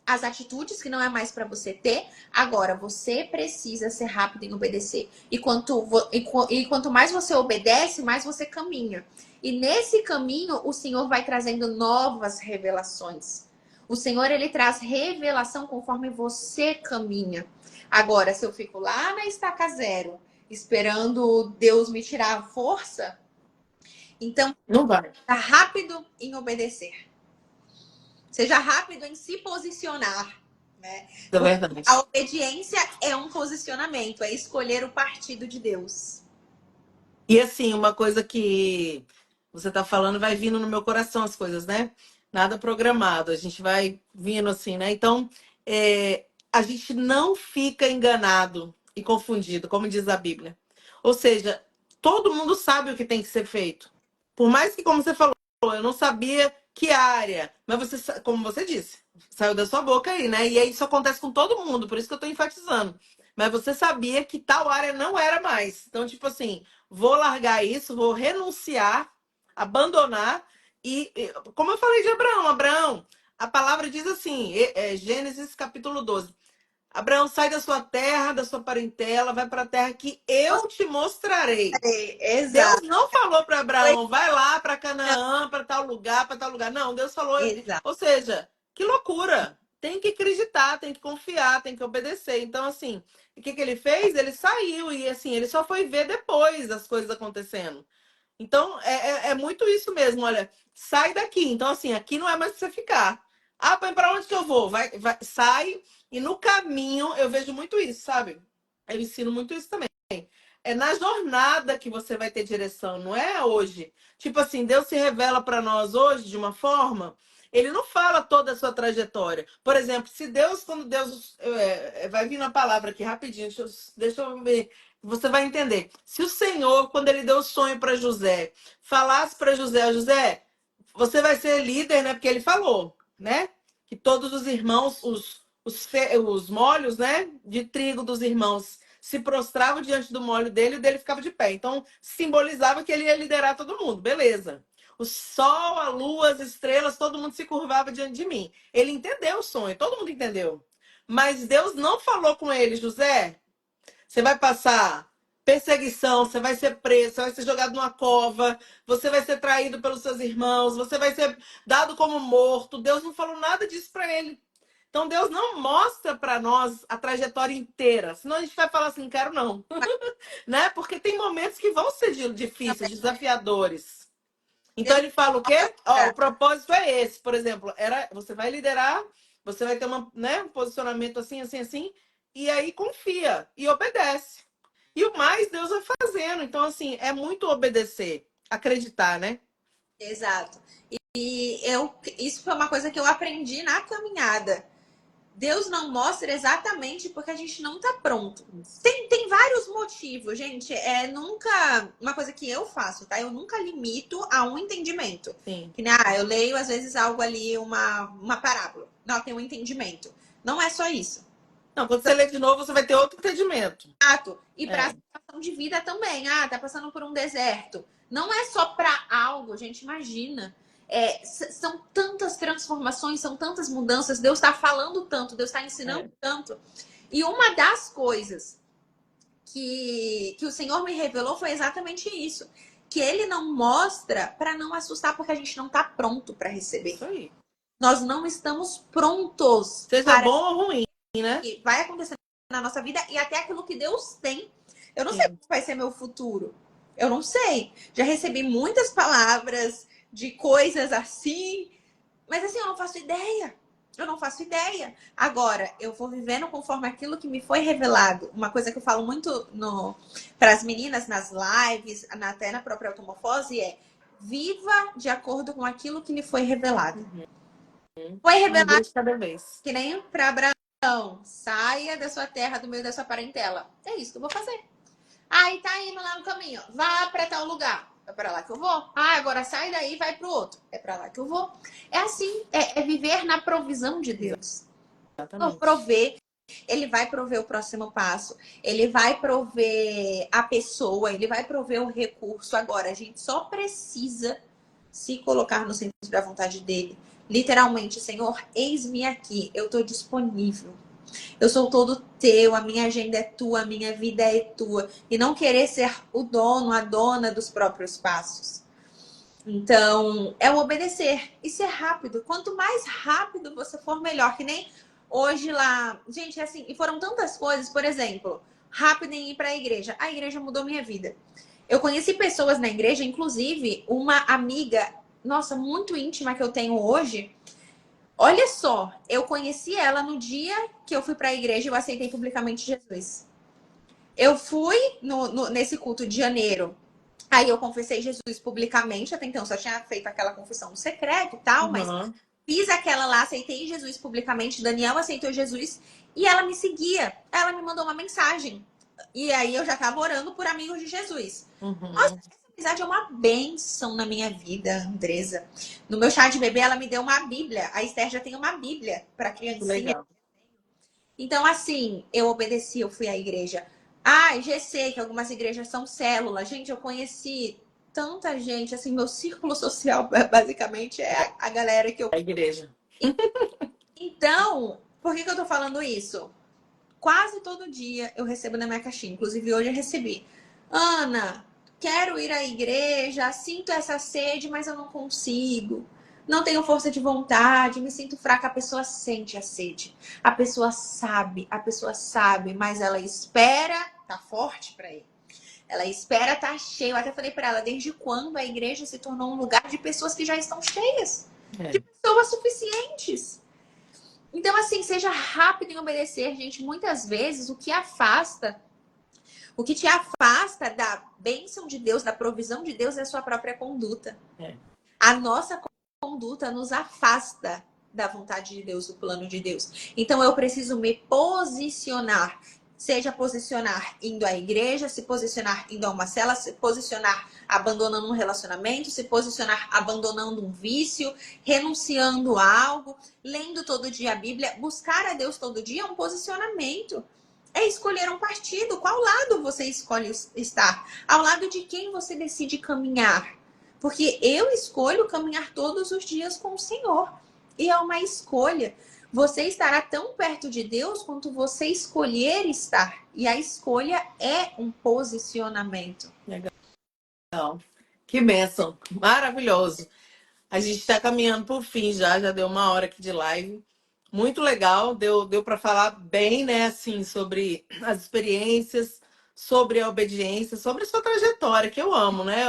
as atitudes que não é mais para você ter. Agora, você precisa ser rápido em obedecer. E quanto mais você obedece, mais você caminha. E nesse caminho, o Senhor vai trazendo novas revelações. O Senhor, ele traz revelação conforme você caminha. Agora, se eu fico lá na estaca zero, esperando Deus me tirar a força, então, Não vai. seja rápido em obedecer. Seja rápido em se posicionar, né? É Porque verdade. a obediência é um posicionamento, é escolher o partido de Deus. E assim, uma coisa que você tá falando vai vindo no meu coração as coisas, né? Nada programado, a gente vai vindo assim, né? Então, a gente não fica enganado e confundido, como diz a Bíblia. Ou seja, todo mundo sabe o que tem que ser feito. Por mais que, como você falou, eu não sabia que área, mas você, como você disse, saiu da sua boca aí, né? E aí isso acontece com todo mundo, por isso que eu tô enfatizando. Mas você sabia que tal área não era mais. Então, tipo assim, vou largar isso, vou renunciar, abandonar. Como eu falei de Abraão, a palavra diz assim, Gênesis capítulo 12. Abraão, sai da sua terra, da sua parentela, vai para a terra que eu te mostrarei. Deus Exato. não falou para Abraão, vai lá para Canaã, para tal lugar, para tal lugar. Não, Deus falou, Exato. ou seja, que loucura. Tem que acreditar, tem que confiar, tem que obedecer. Então, assim, o que ele fez? Ele saiu e, assim, ele só foi ver depois as coisas acontecendo. Então, é muito isso mesmo. Olha, sai daqui. Então, assim, aqui não é mais pra você ficar. Ah, pai, pra onde que eu vou? Sai. E no caminho, eu vejo muito isso, sabe? Eu ensino muito isso também. É na jornada que você vai ter direção, não é hoje. Tipo assim, Deus se revela para nós hoje de uma forma, ele não fala toda a sua trajetória. Por exemplo, se Deus, quando Deus. Vai vir uma palavra aqui rapidinho, deixa eu ver. Você vai entender. Se o Senhor, quando ele deu o sonho para José, falasse para José, José, você vai ser líder, né? Porque ele falou, né? Que todos os irmãos, os molhos, né? De trigo dos irmãos se prostravam diante do molho dele e o dele ficava de pé. Então, simbolizava que ele ia liderar todo mundo. Beleza. O sol, a lua, as estrelas, todo mundo se curvava diante de mim. Ele entendeu o sonho, todo mundo entendeu. Mas Deus não falou com ele, José, você vai passar perseguição, você vai ser preso, você vai ser jogado numa cova, você vai ser traído pelos seus irmãos, você vai ser dado como morto. Deus não falou nada disso para ele. Então Deus não mostra para nós a trajetória inteira. Senão a gente vai falar assim, quero não, né? Porque tem momentos que vão ser difíceis, desafiadores. Então Deus ele fala o quê? Ó, mostra. o propósito é esse, por exemplo, você vai liderar, você vai ter um posicionamento assim, assim, assim, e aí confia e obedece. E o mais Deus vai fazendo. Então, assim, é muito obedecer, acreditar, né? Exato. E isso foi uma coisa que eu aprendi na caminhada. Deus não mostra exatamente porque a gente não tá pronto. Tem vários motivos, gente. É nunca uma coisa que eu faço, tá? Eu nunca limito a um entendimento. Sim. Que, né, eu leio às vezes algo ali, uma parábola. Não, tem um entendimento. Não é só isso. Não, quando você lê de novo, você vai ter outro entendimento. Exato. E para a É, situação de vida também. Ah, tá passando por um deserto. Não é só para algo, gente, imagina. São tantas transformações, são tantas mudanças. Deus está falando tanto, Deus está ensinando tanto. E uma das coisas que o Senhor me revelou foi exatamente isso. Que Ele não mostra para não assustar, porque a gente não está pronto para receber. isso aí. Nós não estamos prontos Seja para bom ou ruim, né? o que vai acontecer na nossa vida e até aquilo que Deus tem. Eu não sei Sim. como vai ser meu futuro. Eu não sei. Já recebi muitas palavras de coisas assim, mas assim, eu não faço ideia. Eu não faço ideia. Agora, eu vou vivendo conforme aquilo que me foi revelado. Uma coisa que eu falo muito para as meninas nas lives, até na própria Automorfose, é: viva de acordo com aquilo que lhe foi revelado. Foi Um revelado dia de cada vez. que nem para Abraão: saia da sua terra, do meio da sua parentela. É isso que eu vou fazer. Aí tá indo lá no caminho, vá para tal lugar. É para lá que eu vou. Ah, agora sai daí e vai pro outro. É para lá que eu vou. É assim, é viver na provisão de Deus. Não Exatamente. prover, ele vai prover o próximo passo, ele vai prover a pessoa, ele vai prover o recurso. Agora, a gente só precisa se colocar no centro da vontade dele. Literalmente, Senhor, eis-me aqui, eu estou disponível. Eu sou todo teu, a minha agenda é tua, a minha vida é tua. E não querer ser o dono, a dona dos próprios passos. Então, é o obedecer. E ser rápido. Quanto mais rápido você for, melhor. Que nem hoje lá. Gente, assim, e foram tantas coisas. Por exemplo, rápido em ir para a igreja. A igreja mudou minha vida. Eu conheci pessoas na igreja, inclusive uma amiga, nossa, muito íntima que eu tenho hoje. Olha só, eu conheci ela no dia que eu fui para a igreja e eu aceitei publicamente Jesus. Eu fui nesse culto de janeiro. Aí eu confessei Jesus publicamente, até então só tinha feito aquela confissão no secreto e tal, mas Uhum. fiz aquela lá, aceitei Jesus publicamente, Daniel aceitou Jesus e ela me seguia. Ela me mandou uma mensagem. E aí eu já tava orando por amigos de Jesus. Nossa, Uhum. essa amizade é uma bênção na minha vida, Andresa. No meu chá de bebê, ela me deu uma Bíblia. A Esther já tem uma Bíblia para criancinha. Legal. Então, assim, eu obedeci, eu fui à igreja. Ah, GC, que algumas igrejas são células. Gente, eu conheci tanta gente, assim, meu círculo social basicamente é a galera que eu. A igreja. Então, por que eu tô falando isso? Quase todo dia eu recebo na minha caixinha. Inclusive, hoje eu recebi. Ana, quero ir à igreja, sinto essa sede, mas eu não consigo. Não tenho força de vontade, me sinto fraca. A pessoa sente a sede. A pessoa sabe, mas ela espera, tá forte para ir. Ela espera tá cheio. Eu até falei para ela, desde quando a igreja se tornou um lugar de pessoas que já estão cheias? De É. pessoas suficientes. Então, assim, seja rápido em obedecer, gente. Muitas vezes o que te afasta da bênção de Deus, da provisão de Deus, é a sua própria conduta. É. A nossa conduta nos afasta da vontade de Deus, do plano de Deus. Então, eu preciso me posicionar. Seja posicionar indo à igreja, se posicionar indo a uma cela, se posicionar abandonando um relacionamento, se posicionar abandonando um vício, renunciando a algo, lendo todo dia a Bíblia. Buscar a Deus todo dia é um posicionamento. É escolher um partido. Qual lado você escolhe estar? Ao lado de quem você decide caminhar? Porque eu escolho caminhar todos os dias com o Senhor. E é uma escolha. Você estará tão perto de Deus quanto você escolher estar. E a escolha é um posicionamento. Legal. Que bênção. Maravilhoso. A gente está caminhando por fim já deu uma hora aqui de live. Muito legal, deu para falar bem, né, assim, sobre as experiências, sobre a obediência, sobre a sua trajetória, que eu amo, né?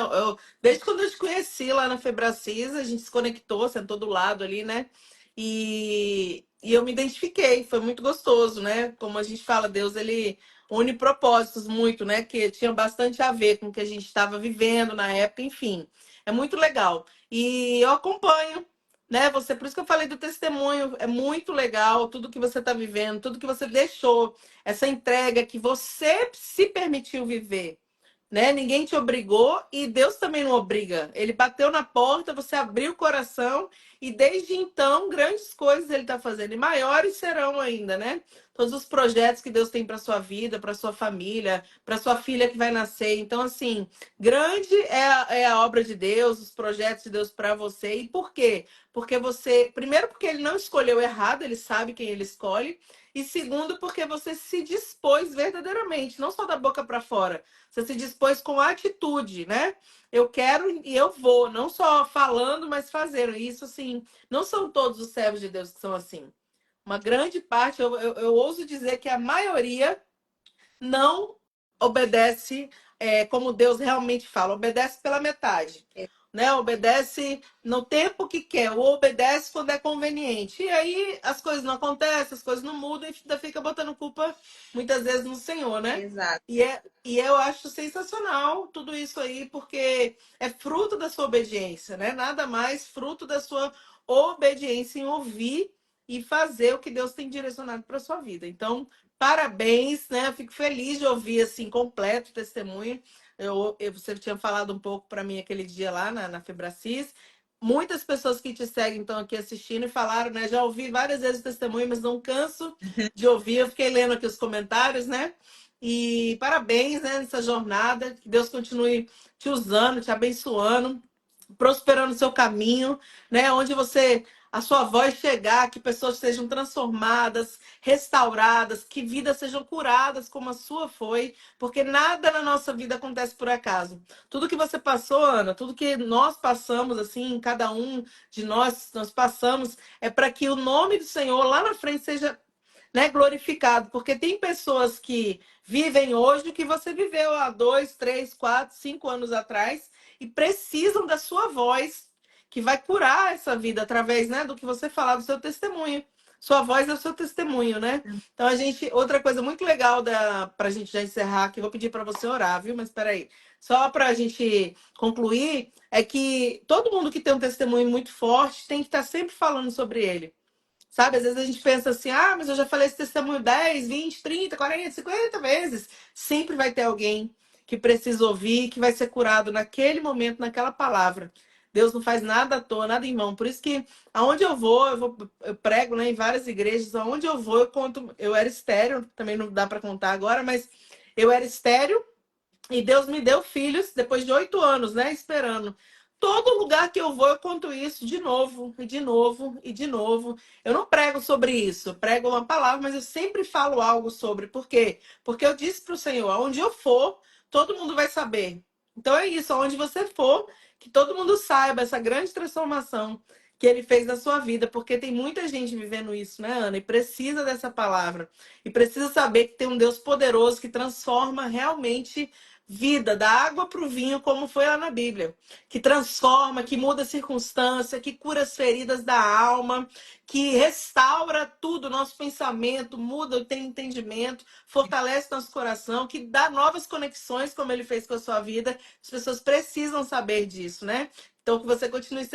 Desde quando eu te conheci lá na Febracis, a gente se conectou, sentou do lado ali, né? E eu me identifiquei, foi muito gostoso, né? Como a gente fala, Deus, ele une propósitos muito, né? Que tinha bastante a ver com o que a gente estava vivendo na época, enfim. É muito legal. E eu acompanho. né? Você, por isso que eu falei do testemunho, é muito legal tudo que você está vivendo, tudo que você deixou, essa entrega que você se permitiu viver, né? Ninguém te obrigou e Deus também não obriga. Ele bateu na porta, você abriu o coração e desde então grandes coisas ele está fazendo e maiores serão ainda, né? Todos os projetos que Deus tem para sua vida, para sua família, para sua filha que vai nascer. Então, assim, grande é a obra de Deus, os projetos de Deus para você. E por quê? Porque você, primeiro, porque ele não escolheu errado, ele sabe quem ele escolhe. E segundo, porque você se dispôs verdadeiramente, não só da boca para fora. Você se dispôs com atitude, né? Eu quero e eu vou, não só falando, mas fazendo. E isso, assim, não são todos os servos de Deus que são assim. Uma grande parte, eu ouso dizer que a maioria não obedece como Deus realmente fala, obedece pela metade. Né? Obedece no tempo que quer, ou obedece quando é conveniente. E aí as coisas não acontecem, as coisas não mudam e ainda fica botando culpa muitas vezes no Senhor, né? Exato. E eu acho sensacional tudo isso aí, porque é fruto da sua obediência, né? Nada mais fruto da sua obediência em ouvir e fazer o que Deus tem direcionado para sua vida. Então, parabéns, né? Eu fico feliz de ouvir assim completo o testemunho. Você tinha falado um pouco para mim aquele dia lá na Febracis. Muitas pessoas que te seguem estão aqui assistindo e falaram, né? Já ouvi várias vezes o testemunho, mas não canso de ouvir. Eu fiquei lendo aqui os comentários, né? E parabéns, né, nessa jornada. Que Deus continue te usando, te abençoando, prosperando o seu caminho, né? Onde você, a sua voz chegar, que pessoas sejam transformadas, restauradas, que vidas sejam curadas como a sua foi, porque nada na nossa vida acontece por acaso. Tudo que você passou, Ana, tudo que nós passamos, assim, cada um de nós passamos, é para que o nome do Senhor lá na frente seja, né, glorificado, porque tem pessoas que vivem hoje o que você viveu há 2, 3, 4, 5 anos atrás e precisam da sua voz, que vai curar essa vida através, né, do que você falar, do seu testemunho. Sua voz é o seu testemunho, né? Então a gente, outra coisa muito legal para a gente já encerrar, que eu vou pedir para você orar, viu? Mas espera aí. Só para a gente concluir, é que todo mundo que tem um testemunho muito forte tem que estar sempre falando sobre ele. Sabe, às vezes a gente pensa assim, ah, mas eu já falei esse testemunho 10, 20, 30, 40, 50 vezes. Sempre vai ter alguém que precisa ouvir, que vai ser curado naquele momento, naquela palavra. Deus não faz nada à toa, nada em vão. Por isso que aonde eu prego, né, em várias igrejas, aonde eu vou, eu conto. Eu era estéril, também não dá para contar agora, mas eu era estéril e Deus me deu filhos depois de 8 anos, né? Esperando. Todo lugar que eu vou, eu conto isso de novo, e de novo, e de novo. Eu não prego sobre isso, eu prego uma palavra, mas eu sempre falo algo sobre. Por quê? Porque eu disse para o Senhor, aonde eu for, todo mundo vai saber. Então é isso, aonde você for, que todo mundo saiba essa grande transformação que Ele fez na sua vida, porque tem muita gente vivendo isso, né, Ana? E precisa dessa palavra. E precisa saber que tem um Deus poderoso que transforma realmente vida, da água para o vinho, como foi lá na Bíblia, que transforma, que muda a circunstância, que cura as feridas da alma, que restaura tudo, nosso pensamento, muda, tem entendimento, fortalece nosso coração, que dá novas conexões, como ele fez com a sua vida. As pessoas precisam saber disso, né? Então, que você continue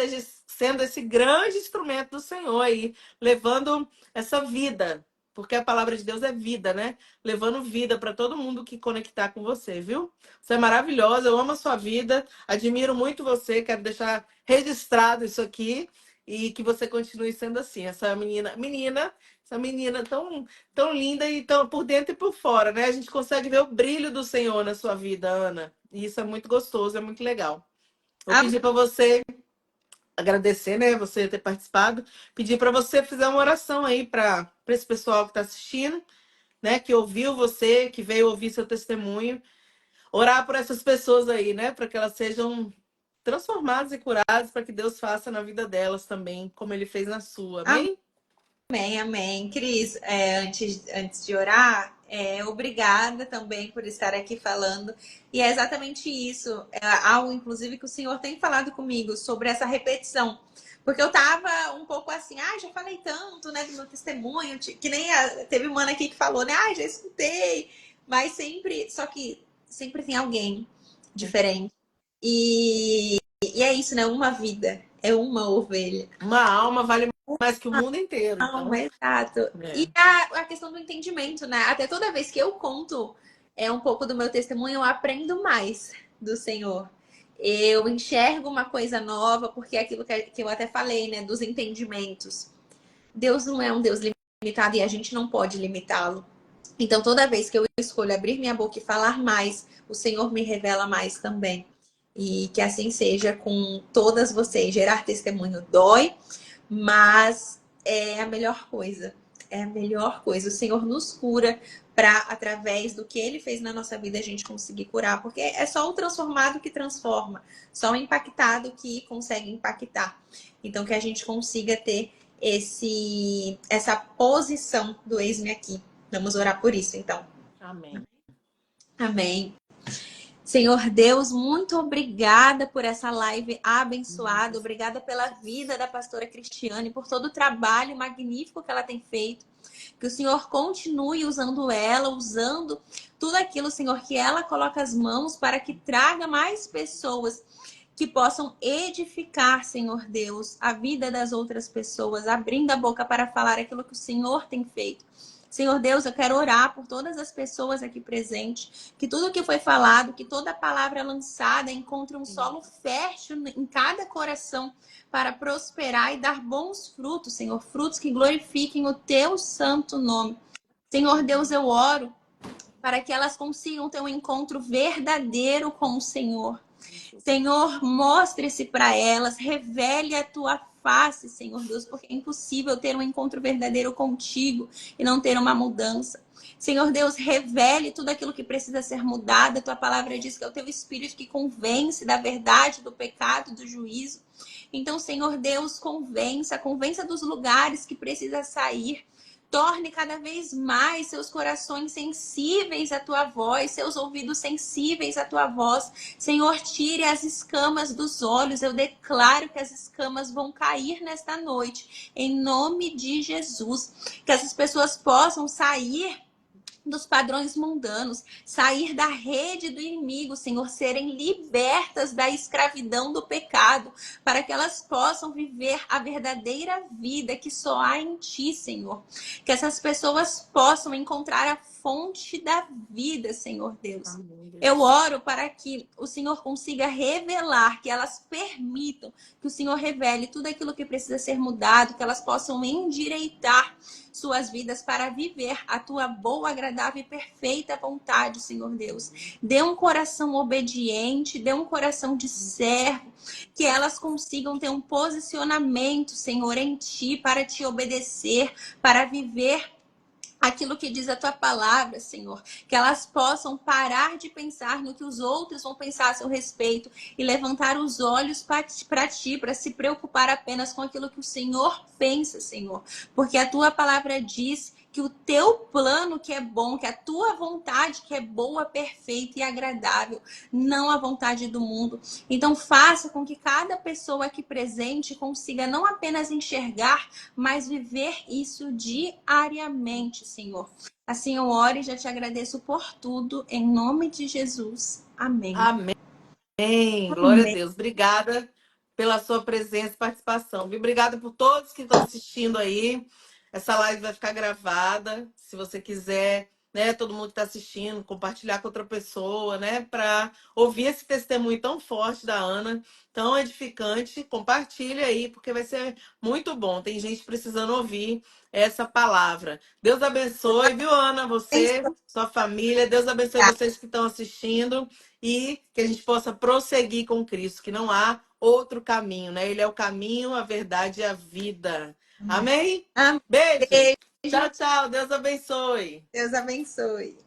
sendo esse grande instrumento do Senhor aí, levando essa vida, porque a palavra de Deus é vida, né? Levando vida para todo mundo que conectar com você, viu? Você é maravilhosa, eu amo a sua vida, admiro muito você, quero deixar registrado isso aqui e que você continue sendo assim, essa essa menina tão linda e tão por dentro e por fora, né? A gente consegue ver o brilho do Senhor na sua vida, Ana. E isso é muito gostoso, é muito legal. Vou pedir para você agradecer, né, você ter participado, pedir para você fazer uma oração aí para esse pessoal que está assistindo, né, que ouviu você, que veio ouvir seu testemunho. Orar por essas pessoas aí, né? Para que elas sejam transformadas e curadas, para que Deus faça na vida delas também, como Ele fez na sua. Amém? Amém, amém. Cris, antes de orar, obrigada também por estar aqui falando. E é exatamente isso, algo, inclusive, que o Senhor tem falado comigo sobre essa repetição. Porque eu tava um pouco assim, já falei tanto, né, do meu testemunho, que nem teve uma aqui que falou, né, já escutei, mas só que sempre tem alguém diferente. E é isso, né, uma vida. É uma ovelha. Uma alma vale mais que o mundo inteiro, Alma, então. exato. E É. a questão do entendimento, né? Até toda vez que eu conto um pouco do meu testemunho, eu aprendo mais do Senhor. Eu enxergo uma coisa nova, porque é aquilo que eu até falei, né? Dos entendimentos. Deus não é um Deus limitado e a gente não pode limitá-lo. Então, toda vez que eu escolho abrir minha boca e falar mais, o Senhor me revela mais também. E que assim seja com todas vocês. Gerar testemunho dói, mas é a melhor coisa. É a melhor coisa. O Senhor nos cura para, através do que Ele fez na nossa vida, a gente conseguir curar. Porque é só o transformado que transforma. Só o impactado que consegue impactar. Então, que a gente consiga ter essa posição do eis-me aqui. Vamos orar por isso, então. Amém. Amém. Senhor Deus, muito obrigada por essa live abençoada. Obrigada pela vida da pastora Cristiane, por todo o trabalho magnífico que ela tem feito. Que o Senhor continue usando ela, usando tudo aquilo, Senhor, que ela coloca as mãos para que traga mais pessoas que possam edificar, Senhor Deus, a vida das outras pessoas, abrindo a boca para falar aquilo que o Senhor tem feito. Senhor Deus, eu quero orar por todas as pessoas aqui presentes, que tudo que foi falado, que toda palavra lançada encontre um solo fértil em cada coração para prosperar e dar bons frutos, Senhor, frutos que glorifiquem o teu santo nome. Senhor Deus, eu oro para que elas consigam ter um encontro verdadeiro com o Senhor. Senhor, mostre-se para elas, revele a tua face, Senhor Deus, porque é impossível ter um encontro verdadeiro contigo e não ter uma mudança. Senhor Deus, revele tudo aquilo que precisa ser mudado. A tua palavra diz que é o teu Espírito que convence da verdade, do pecado, do juízo. Então, Senhor Deus, convença dos lugares que precisa sair. Torne cada vez mais seus corações sensíveis à tua voz, seus ouvidos sensíveis à tua voz. Senhor, tire as escamas dos olhos. Eu declaro que as escamas vão cair nesta noite, em nome de Jesus. Que essas pessoas possam sair dos padrões mundanos, sair da rede do inimigo, Senhor, serem libertas da escravidão do pecado, para que elas possam viver a verdadeira vida que só há em Ti, Senhor. Que essas pessoas possam encontrar a fonte da vida, Senhor Deus. Eu oro para que o Senhor consiga revelar, que elas permitam que o Senhor revele tudo aquilo que precisa ser mudado, que elas possam endireitar suas vidas para viver a tua boa, agradável e perfeita vontade, Senhor Deus. Dê um coração obediente, dê um coração de servo, que elas consigam ter um posicionamento, Senhor, em Ti, para Te obedecer, para viver aquilo que diz a tua palavra, Senhor. Que elas possam parar de pensar no que os outros vão pensar a seu respeito e levantar os olhos para ti, para se preocupar apenas com aquilo que o Senhor pensa, Senhor. Porque a tua palavra diz que o teu plano que é bom, que a tua vontade que é boa, perfeita e agradável, não a vontade do mundo. Então faça com que cada pessoa aqui presente consiga não apenas enxergar, mas viver isso diariamente, Senhor. Assim eu oro e já te agradeço por tudo, em nome de Jesus. Amém. Amém. Glória a Amém. Deus. Obrigada pela sua presença e participação. Viu? Obrigada por todos que estão assistindo aí. Essa live vai ficar gravada. Se você quiser, né, todo mundo que está assistindo, compartilhar com outra pessoa, né, para ouvir esse testemunho tão forte da Ana, tão edificante, compartilha aí, porque vai ser muito bom. Tem gente precisando ouvir essa palavra. Deus abençoe, viu, Ana? Você, sua família. Deus abençoe vocês que estão assistindo. E que a gente possa prosseguir com Cristo, que não há outro caminho, né? Ele é o caminho, a verdade e a vida. Amém? Amém. Beijo. Tchau, tchau. Deus abençoe. Deus abençoe.